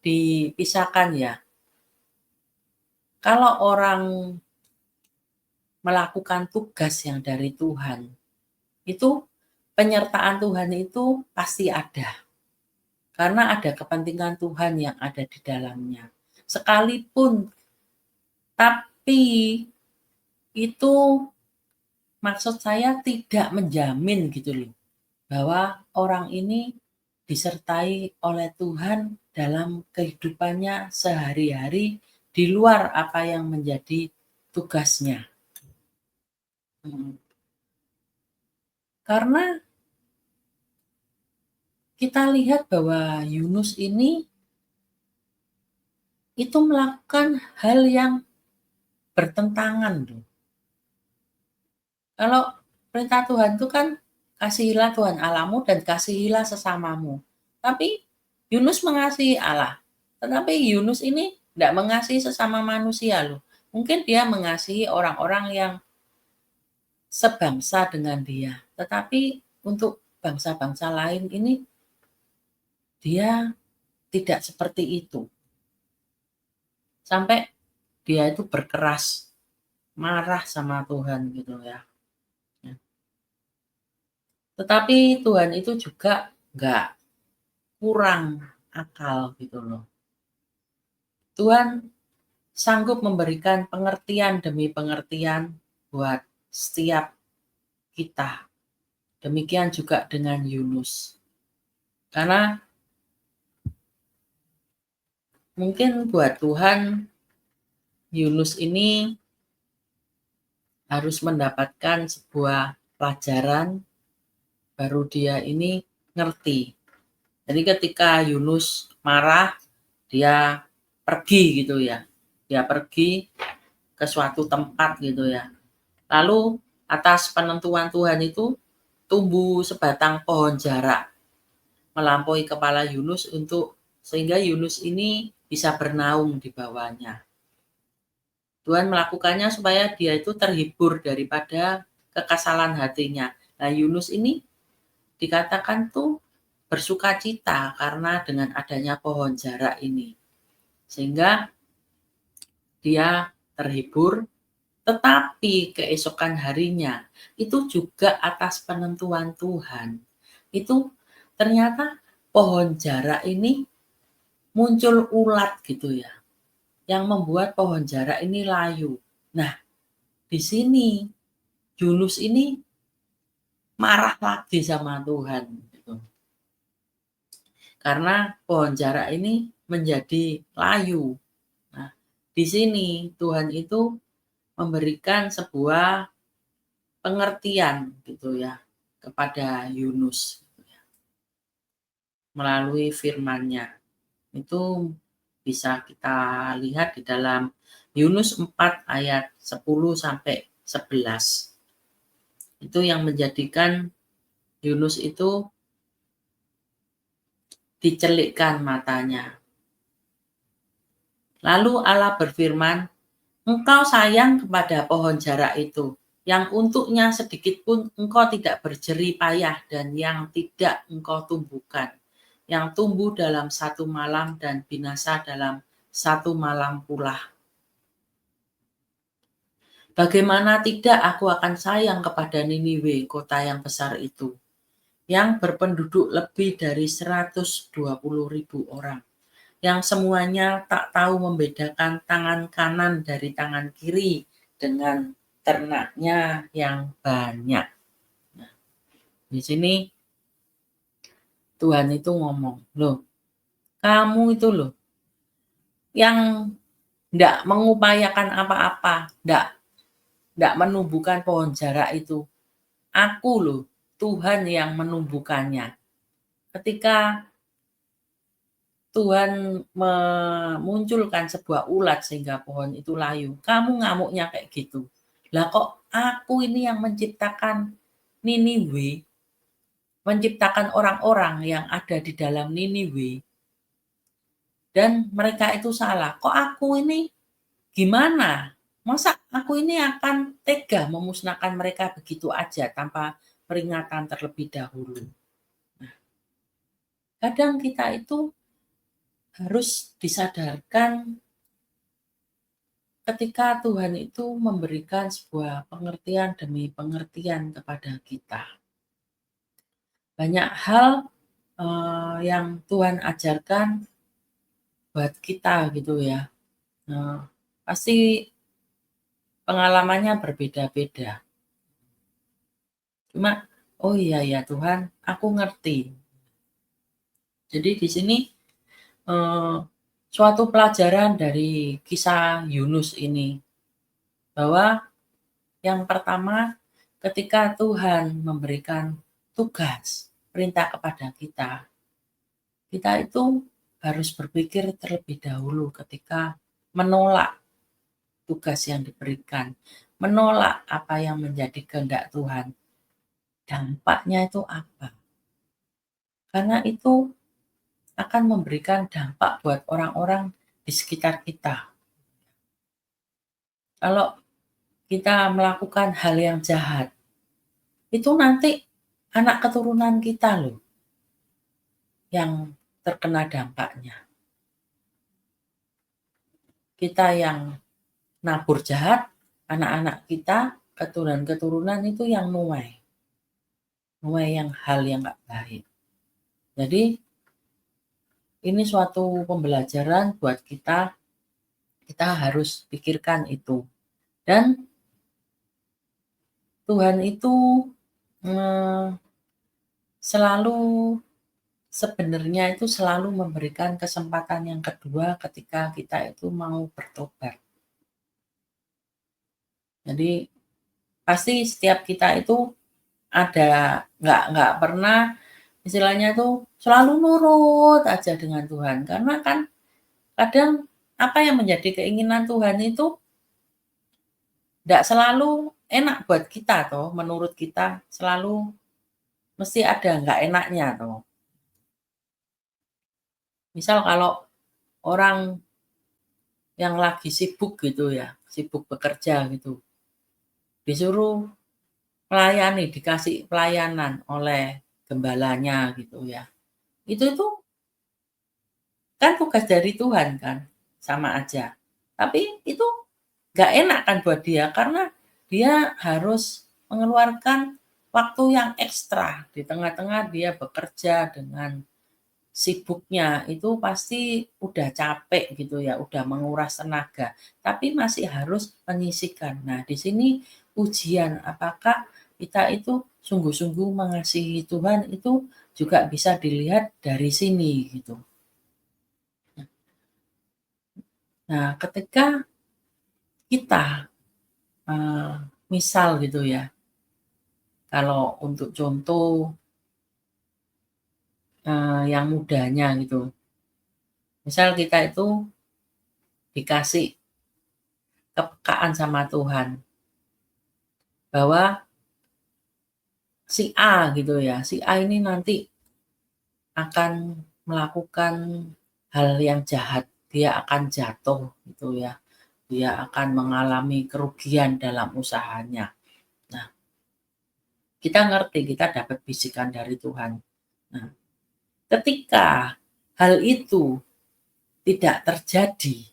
dipisahkan ya. Kalau orang melakukan tugas yang dari Tuhan, itu penyertaan Tuhan itu pasti ada. Karena ada kepentingan Tuhan yang ada di dalamnya. Sekalipun, tapi itu maksud saya tidak menjamin gitu loh, bahwa orang ini disertai oleh Tuhan dalam kehidupannya sehari-hari di luar apa yang menjadi tugasnya. Karena kita lihat bahwa Yunus ini itu melakukan hal yang bertentangan loh. Kalau perintah Tuhan itu kan kasihilah Tuhan Allahmu dan kasihilah sesamamu. Tapi Yunus mengasihi Allah. Tetapi Yunus ini tidak mengasihi sesama manusia loh. Mungkin dia mengasihi orang-orang yang sebangsa dengan dia. Tetapi untuk bangsa-bangsa lain ini dia tidak seperti itu. Sampai dia itu berkeras, marah sama Tuhan gitu ya. Tetapi Tuhan itu juga nggak kurang akal gitu loh. Tuhan sanggup memberikan pengertian demi pengertian buat setiap kita. Demikian juga dengan Yunus. Karena mungkin buat Tuhan, Yunus ini harus mendapatkan sebuah pelajaran, baru dia ini ngerti. Jadi ketika Yunus marah, dia pergi gitu ya. Dia pergi ke suatu tempat gitu ya. Lalu atas penentuan Tuhan itu tumbuh sebatang pohon jarak melampaui kepala Yunus sehingga Yunus ini bisa bernaung di bawahnya. Tuhan melakukannya supaya dia itu terhibur daripada kekesalan hatinya. Nah, Yunus ini dikatakan tuh bersukacita karena dengan adanya pohon jarak ini. Sehingga dia terhibur Tetapi keesokan harinya, itu juga atas penentuan Tuhan. Itu ternyata pohon jara ini muncul ulat gitu ya, yang membuat pohon jara ini layu. Nah, di sini Yunus ini marah lagi sama Tuhan gitu. Karena pohon jara ini menjadi layu. Nah, di sini Tuhan itu memberikan sebuah pengertian gitu ya kepada Yunus melalui firman-Nya. Itu bisa kita lihat di dalam Yunus 4 ayat 10 sampai 11. Itu yang menjadikan Yunus itu dicelikkan matanya. Lalu Allah berfirman, "Engkau sayang kepada pohon jara itu, yang untuknya sedikit pun engkau tidak berjerih payah dan yang tidak engkau tumbuhkan, yang tumbuh dalam satu malam dan binasa dalam satu malam pula. Bagaimana tidak aku akan sayang kepada Niniwe, kota yang besar itu, yang berpenduduk lebih dari 120.000 orang, yang semuanya tak tahu membedakan tangan kanan dari tangan kiri dengan ternaknya yang banyak." Nah, di sini Tuhan itu ngomong, "Loh, kamu itu loh yang ndak mengupayakan apa-apa, ndak menumbuhkan pohon jarak itu. Aku loh, Tuhan yang menumbuhkannya." Ketika Tuhan memunculkan sebuah ulat sehingga pohon itu layu, kamu ngamuknya kayak gitu. Lah kok aku ini yang menciptakan Niniwe, menciptakan orang-orang yang ada di dalam Niniwe, dan mereka itu salah. Kok aku ini gimana? Masa aku ini akan tega memusnahkan mereka begitu aja tanpa peringatan terlebih dahulu? Kadang kita itu harus disadarkan ketika Tuhan itu memberikan sebuah pengertian demi pengertian kepada kita. Banyak hal yang Tuhan ajarkan buat kita gitu ya. Pasti pengalamannya berbeda-beda. Cuma, oh iya ya Tuhan, aku ngerti. Jadi di sini suatu pelajaran dari kisah Yunus ini, bahwa yang pertama, ketika Tuhan memberikan tugas, perintah kepada kita, kita itu harus berpikir terlebih dahulu ketika menolak tugas yang diberikan, menolak apa yang menjadi kehendak Tuhan. Dampaknya itu apa? Karena itu akan memberikan dampak buat orang-orang di sekitar kita. Kalau kita melakukan hal yang jahat, itu nanti anak keturunan kita loh yang terkena dampaknya. Kita yang nabur jahat, anak-anak kita, keturunan-keturunan itu yang nuai. Nuai yang hal yang gak baik. Jadi ini suatu pembelajaran buat kita, kita harus pikirkan itu. Dan Tuhan itu selalu sebenarnya itu selalu memberikan kesempatan yang kedua ketika kita itu mau bertobat. Jadi pasti setiap kita itu ada nggak pernah istilahnya tuh selalu nurut aja dengan Tuhan. Karena kan kadang apa yang menjadi keinginan Tuhan itu nggak selalu enak buat kita toh, menurut kita selalu mesti ada nggak enaknya toh. Misal kalau orang yang lagi sibuk gitu ya, sibuk bekerja gitu, disuruh melayani, dikasih pelayanan oleh gembalanya gitu ya. Itu kan tugas dari Tuhan kan, sama aja. Tapi itu nggak enak kan buat dia, karena dia harus mengeluarkan waktu yang ekstra. Di tengah-tengah dia bekerja dengan sibuknya, itu pasti udah capek gitu ya, udah menguras tenaga, tapi masih harus menyisihkan. Nah, di sini ujian apakah kita itu sungguh-sungguh mengasihi Tuhan itu juga bisa dilihat dari sini gitu. Nah, ketika kita, eee, misal gitu ya, kalau untuk contoh, yang mudanya gitu, misal kita itu dikasih kepekaan sama Tuhan, bahwa si A gitu ya, si A ini nanti akan melakukan hal yang jahat, dia akan jatuh gitu ya, dia akan mengalami kerugian dalam usahanya. Nah, kita ngerti, kita dapat bisikan dari Tuhan. Nah, ketika hal itu tidak terjadi,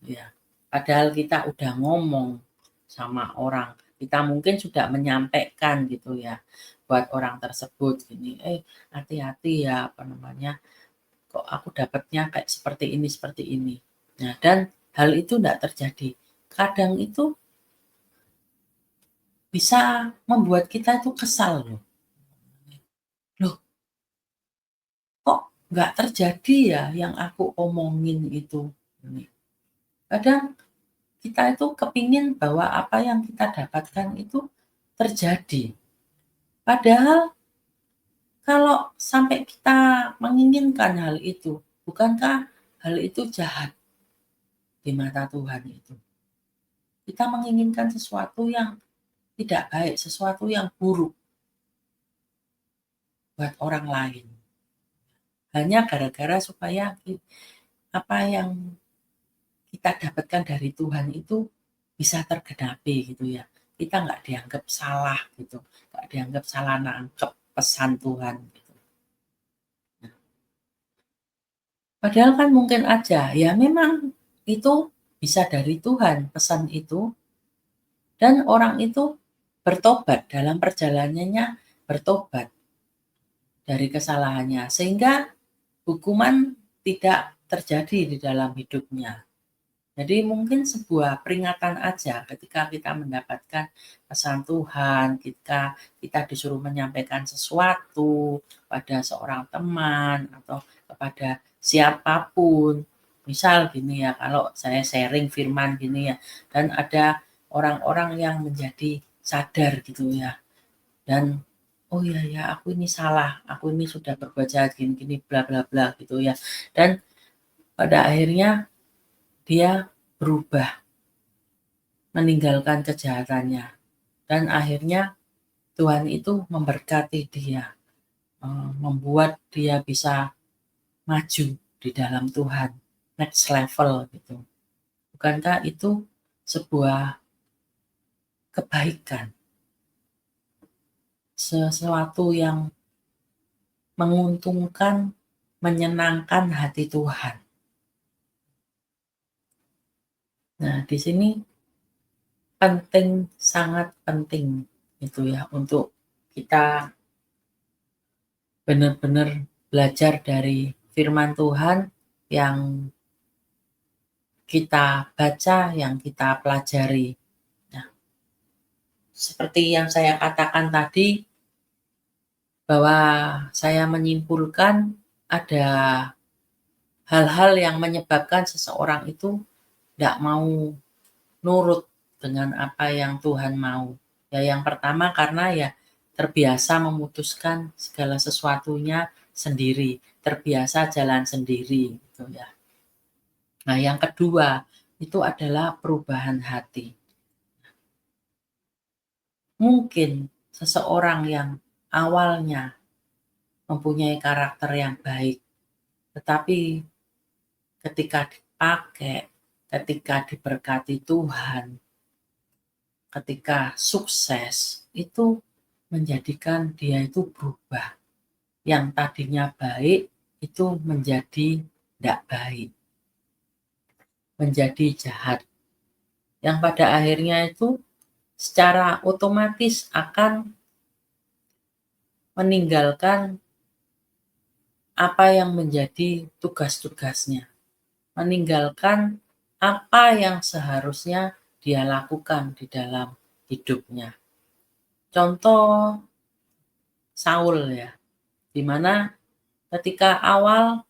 ya, padahal kita udah ngomong sama orang, kita mungkin sudah menyampaikan gitu ya, buat orang tersebut gini, "Eh, hati-hati ya," apa namanya, "kok aku dapatnya kayak seperti ini." Nah, dan hal itu enggak terjadi. Kadang itu bisa membuat kita itu kesal loh. Loh, kok nggak terjadi ya yang aku omongin itu? Kadang kita itu kepingin bahwa apa yang kita dapatkan itu terjadi. Padahal kalau sampai kita menginginkan hal itu, bukankah hal itu jahat di mata Tuhan itu? Kita menginginkan sesuatu yang tidak baik, sesuatu yang buruk buat orang lain. Hanya gara-gara supaya apa yang kita dapatkan dari Tuhan itu bisa tergenapi gitu ya. Kita nggak dianggap salah gitu, nggak dianggap salah nangkep pesan Tuhan gitu. Padahal kan mungkin aja, ya memang itu bisa dari Tuhan pesan itu dan orang itu bertobat dalam perjalanannya, bertobat dari kesalahannya sehingga hukuman tidak terjadi di dalam hidupnya. Jadi mungkin sebuah peringatan aja ketika kita mendapatkan pesan Tuhan, ketika kita disuruh menyampaikan sesuatu pada seorang teman atau kepada siapapun. Misal gini ya, kalau saya sharing firman gini ya, dan ada orang-orang yang menjadi sadar gitu ya, dan oh iya ya aku ini salah, aku ini sudah berbuat jahat gini-gini bla bla bla gitu ya. Dan pada akhirnya dia berubah, meninggalkan kejahatannya, dan akhirnya Tuhan itu memberkati dia, membuat dia bisa maju di dalam Tuhan, next level gitu. Bukankah itu sebuah kebaikan, sesuatu yang menguntungkan, menyenangkan hati Tuhan. Nah, di sini penting, sangat penting itu ya untuk kita benar-benar belajar dari firman Tuhan yang kita baca, yang kita pelajari. Nah, seperti yang saya katakan tadi, bahwa saya menyimpulkan ada hal-hal yang menyebabkan seseorang itu tidak mau nurut dengan apa yang Tuhan mau. Ya, yang pertama karena ya terbiasa memutuskan segala sesuatunya sendiri, terbiasa jalan sendiri gitu ya. Nah, yang kedua itu adalah perubahan hati. Mungkin seseorang yang awalnya mempunyai karakter yang baik, tetapi ketika dipakai, ketika diberkati Tuhan, ketika sukses, itu menjadikan dia itu berubah. Yang tadinya baik itu menjadi tidak baik, menjadi jahat. yang pada akhirnya itu secara otomatis akan meninggalkan apa yang menjadi tugas-tugasnya, meninggalkan apa yang seharusnya dia lakukan di dalam hidupnya. Contoh Saul ya, di mana ketika awal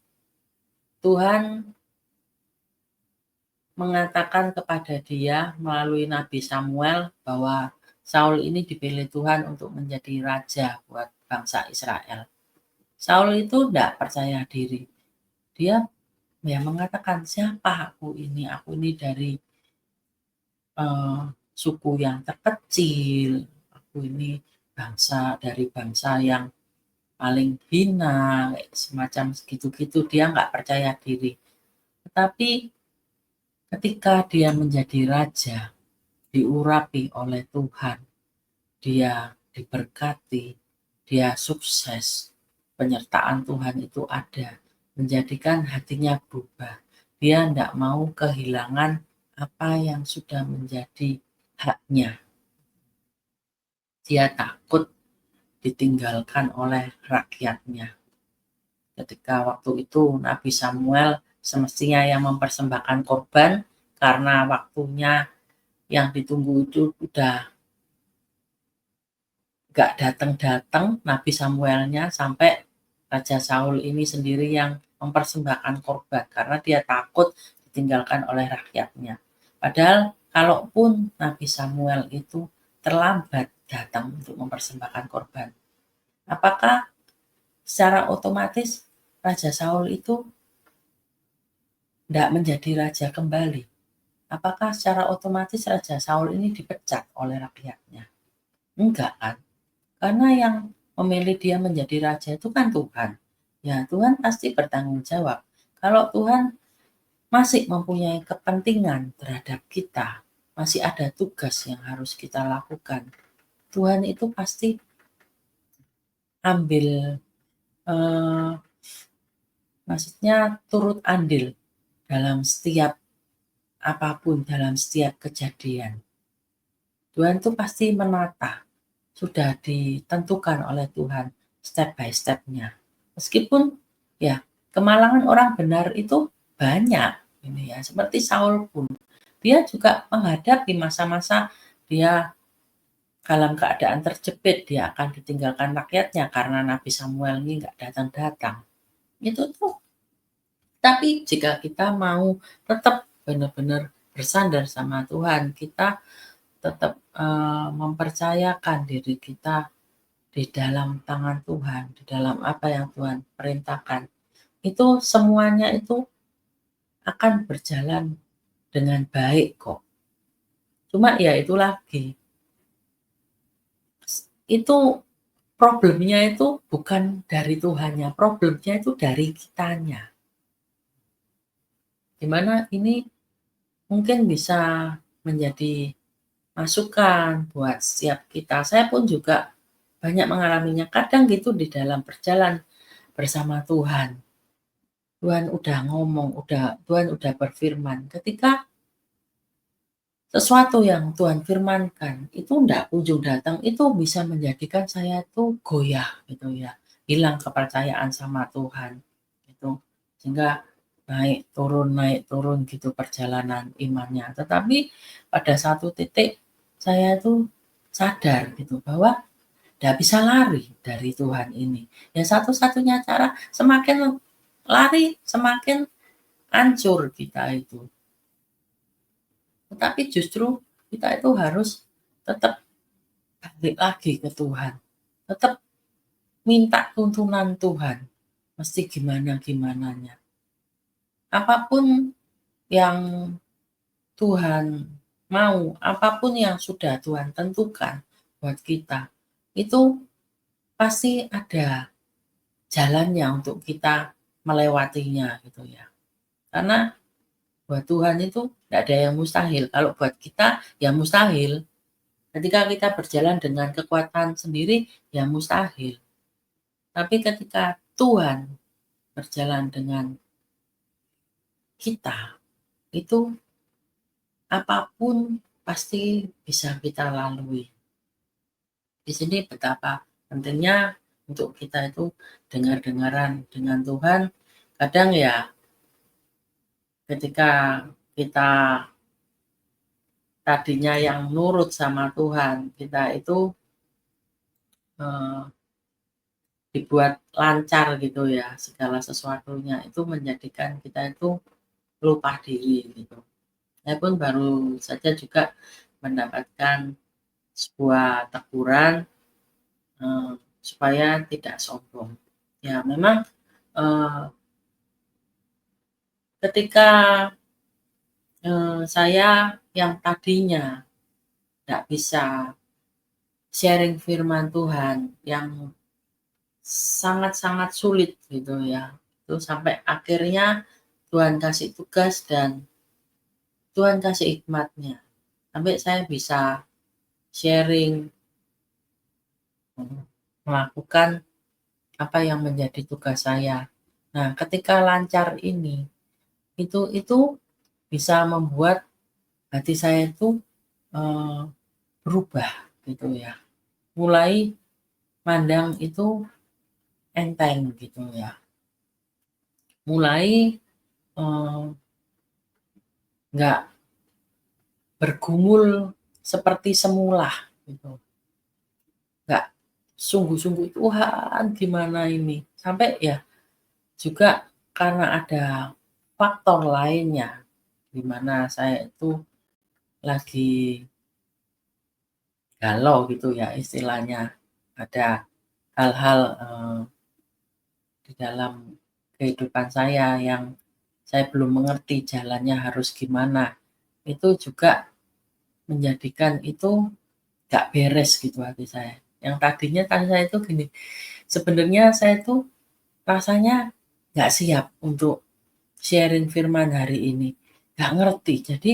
Tuhan mengatakan kepada dia melalui Nabi Samuel bahwa Saul ini dipilih Tuhan untuk menjadi raja buat bangsa Israel. Saul itu tidak percaya diri. Dia ya mengatakan, siapa aku ini? Aku ini dari suku yang terkecil. Aku ini dari bangsa yang paling hina, semacam segitu-gitu. Dia nggak percaya diri. Tetapi ketika dia menjadi raja, diurapi oleh Tuhan, dia diberkati, dia sukses, penyertaan Tuhan itu ada, menjadikan hatinya berubah. Dia tidak mau kehilangan apa yang sudah menjadi haknya. Dia takut ditinggalkan oleh rakyatnya. Ketika waktu itu Nabi Samuel semestinya yang mempersembahkan korban, karena waktunya yang ditunggu itu udah gak datang-datang Nabi Samuelnya, sampai Raja Saul ini sendiri yang mempersembahkan korban karena dia takut ditinggalkan oleh rakyatnya. Padahal kalaupun Nabi Samuel itu terlambat datang untuk mempersembahkan korban, apakah secara otomatis Raja Saul itu tidak menjadi raja kembali? Apakah secara otomatis Raja Saul ini dipecat oleh rakyatnya? Enggak kan? Karena yang memilih dia menjadi raja itu kan Tuhan. Ya, Tuhan pasti bertanggung jawab. Kalau Tuhan masih mempunyai kepentingan terhadap kita, masih ada tugas yang harus kita lakukan, Tuhan itu pasti ambil, maksudnya turut andil dalam setiap apapun, dalam setiap kejadian. Tuhan itu pasti menata, sudah ditentukan oleh Tuhan step by step-nya. Meskipun ya kemalangan orang benar itu banyak ini ya, seperti Saul pun dia juga menghadapi masa-masa dia dalam keadaan terjepit, dia akan ditinggalkan rakyatnya karena Nabi Samuel ini nggak datang-datang. Itu tuh. Tapi jika kita mau tetap benar-benar bersandar sama Tuhan, kita tetap mempercayakan diri kita di dalam tangan Tuhan, di dalam apa yang Tuhan perintahkan, itu semuanya itu akan berjalan dengan baik kok. Cuma ya itu lagi, itu problemnya itu bukan dari Tuhannya, problemnya itu dari kitanya. Dimana ini mungkin bisa menjadi masukan buat setiap kita. Saya pun juga banyak mengalaminya, kadang gitu di dalam berjalan bersama Tuhan. Tuhan udah ngomong, Tuhan udah berfirman. Ketika sesuatu yang Tuhan firmankan itu enggak kunjung datang, itu bisa menjadikan saya tuh goyah gitu ya. Hilang kepercayaan sama Tuhan gitu. Sehingga naik turun gitu perjalanan imannya. Tetapi pada satu titik saya tuh sadar gitu bahwa enggak bisa lari dari Tuhan ini. Ya satu-satunya cara, semakin lari semakin hancur kita itu. Tetapi justru kita itu harus tetap balik lagi ke Tuhan. Tetap minta tuntunan Tuhan. Mesti gimana-gimananya. Apapun yang Tuhan mau, apapun yang sudah Tuhan tentukan buat kita, itu pasti ada jalannya untuk kita melewatinya gitu ya. Karena buat Tuhan itu tidak ada yang mustahil. Kalau buat kita ya mustahil. Ketika kita berjalan dengan kekuatan sendiri, ya mustahil. Tapi ketika Tuhan berjalan dengan kita, itu apapun pasti bisa kita lalui. Di sini betapa pentingnya untuk kita itu dengar-dengaran dengan Tuhan. Kadang ya ketika kita tadinya yang nurut sama Tuhan, kita itu dibuat lancar gitu ya segala sesuatunya, itu menjadikan kita itu lupa diri gitu. Saya pun baru saja juga mendapatkan sebuah teguran supaya tidak sombong. Ya memang ketika saya yang tadinya nggak bisa sharing firman Tuhan, yang sangat-sangat sulit gitu ya, itu sampai akhirnya Tuhan kasih tugas dan Tuhan kasih hikmatnya, sampai saya bisa sharing, melakukan apa yang menjadi tugas saya. Nah, ketika lancar ini, itu bisa membuat hati saya itu berubah gitu ya. Mulai mandang itu enteng gitu ya. Mulai nggak bergumul seperti semula gitu. Nggak sungguh-sungguh, "Tuhan gimana ini?" Sampai ya juga karena ada faktor lainnya, di mana saya itu lagi galau gitu ya istilahnya. Ada hal-hal, di dalam kehidupan saya yang saya belum mengerti jalannya harus gimana. Itu juga menjadikan itu nggak beres gitu hati saya. Yang tadinya kan saya itu gini, sebenarnya saya itu rasanya nggak siap untuk sharing firman hari ini, nggak ngerti. Jadi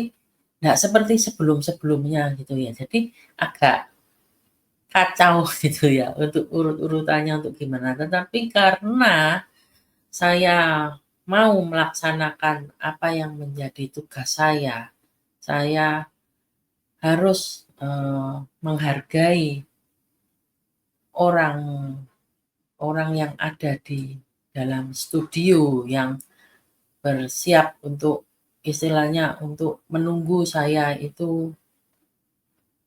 nggak seperti sebelum-sebelumnya gitu ya. Jadi agak kacau gitu ya untuk urut-urutannya untuk gimana. Tetapi karena saya mau melaksanakan apa yang menjadi tugas saya harus, menghargai orang orang yang ada di dalam studio yang bersiap untuk istilahnya untuk menunggu saya itu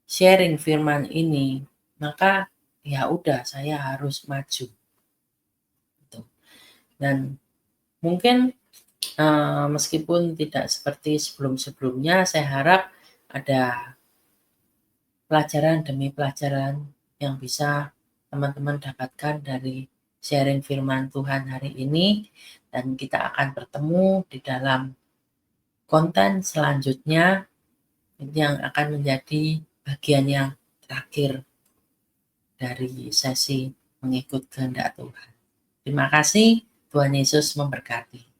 sharing firman ini, maka ya udah saya harus maju gitu. Dan mungkin, meskipun tidak seperti sebelum-sebelumnya, saya harap ada pelajaran demi pelajaran yang bisa teman-teman dapatkan dari sharing firman Tuhan hari ini, dan kita akan bertemu di dalam konten selanjutnya yang akan menjadi bagian yang terakhir dari sesi mengikut kehendak Tuhan. Terima kasih, Tuhan Yesus memberkati.